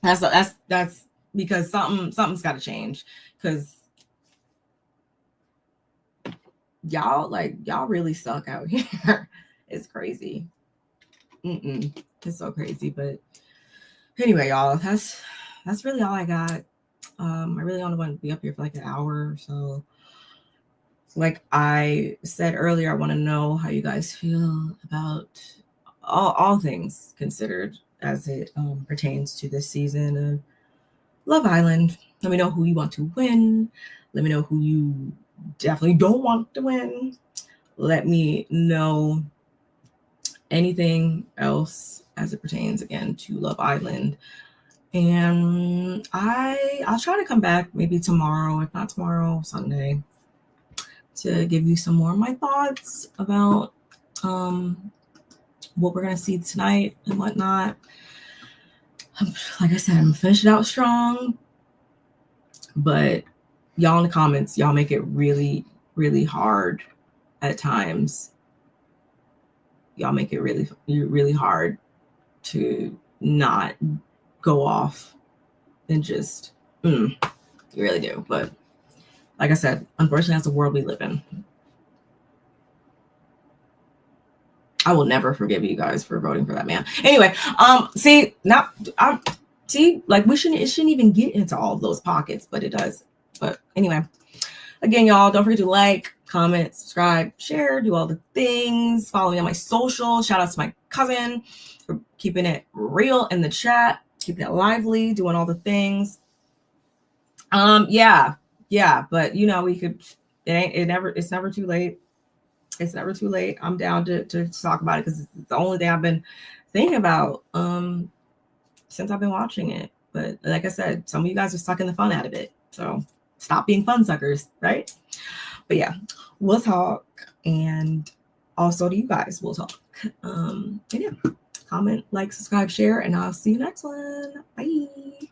That's because something's got to change, because y'all really suck out here. It's crazy. It's so crazy. But anyway, y'all, that's really all I got. I really only want to be up here for like an hour or so. Like I said earlier, I want to know how you guys feel about all things considered as it pertains to this season of Love Island. Let me know who you want to win. Let me know who you definitely don't want to win. Let me know anything else as it pertains, again, to Love Island. And I'll try to come back maybe tomorrow, if not tomorrow, Sunday, to give you some more of my thoughts about what we're going to see tonight and whatnot. Like I said, I'm finishing out strong, but y'all in the comments, y'all make it really, really hard at times. Y'all make it really, really hard to not go off and just, you really do. But like I said, unfortunately, that's the world we live in. I will never forgive you guys for voting for that man. Anyway, like it shouldn't even get into all of those pockets, but it does. But anyway, again, y'all, don't forget to like, comment, subscribe, share, do all the things. Follow me on my social. Shout out to my cousin for keeping it real in the chat, keeping it lively, doing all the things. Yeah, but you know, it's never too late. It's never too late. I'm down to talk about it, because it's the only thing I've been thinking about since I've been watching it. But like I said, some of you guys are sucking the fun out of it. So stop being fun suckers, right? But yeah, we'll talk. And also to you guys, we'll talk. And yeah, comment, like, subscribe, share, and I'll see you next one. Bye.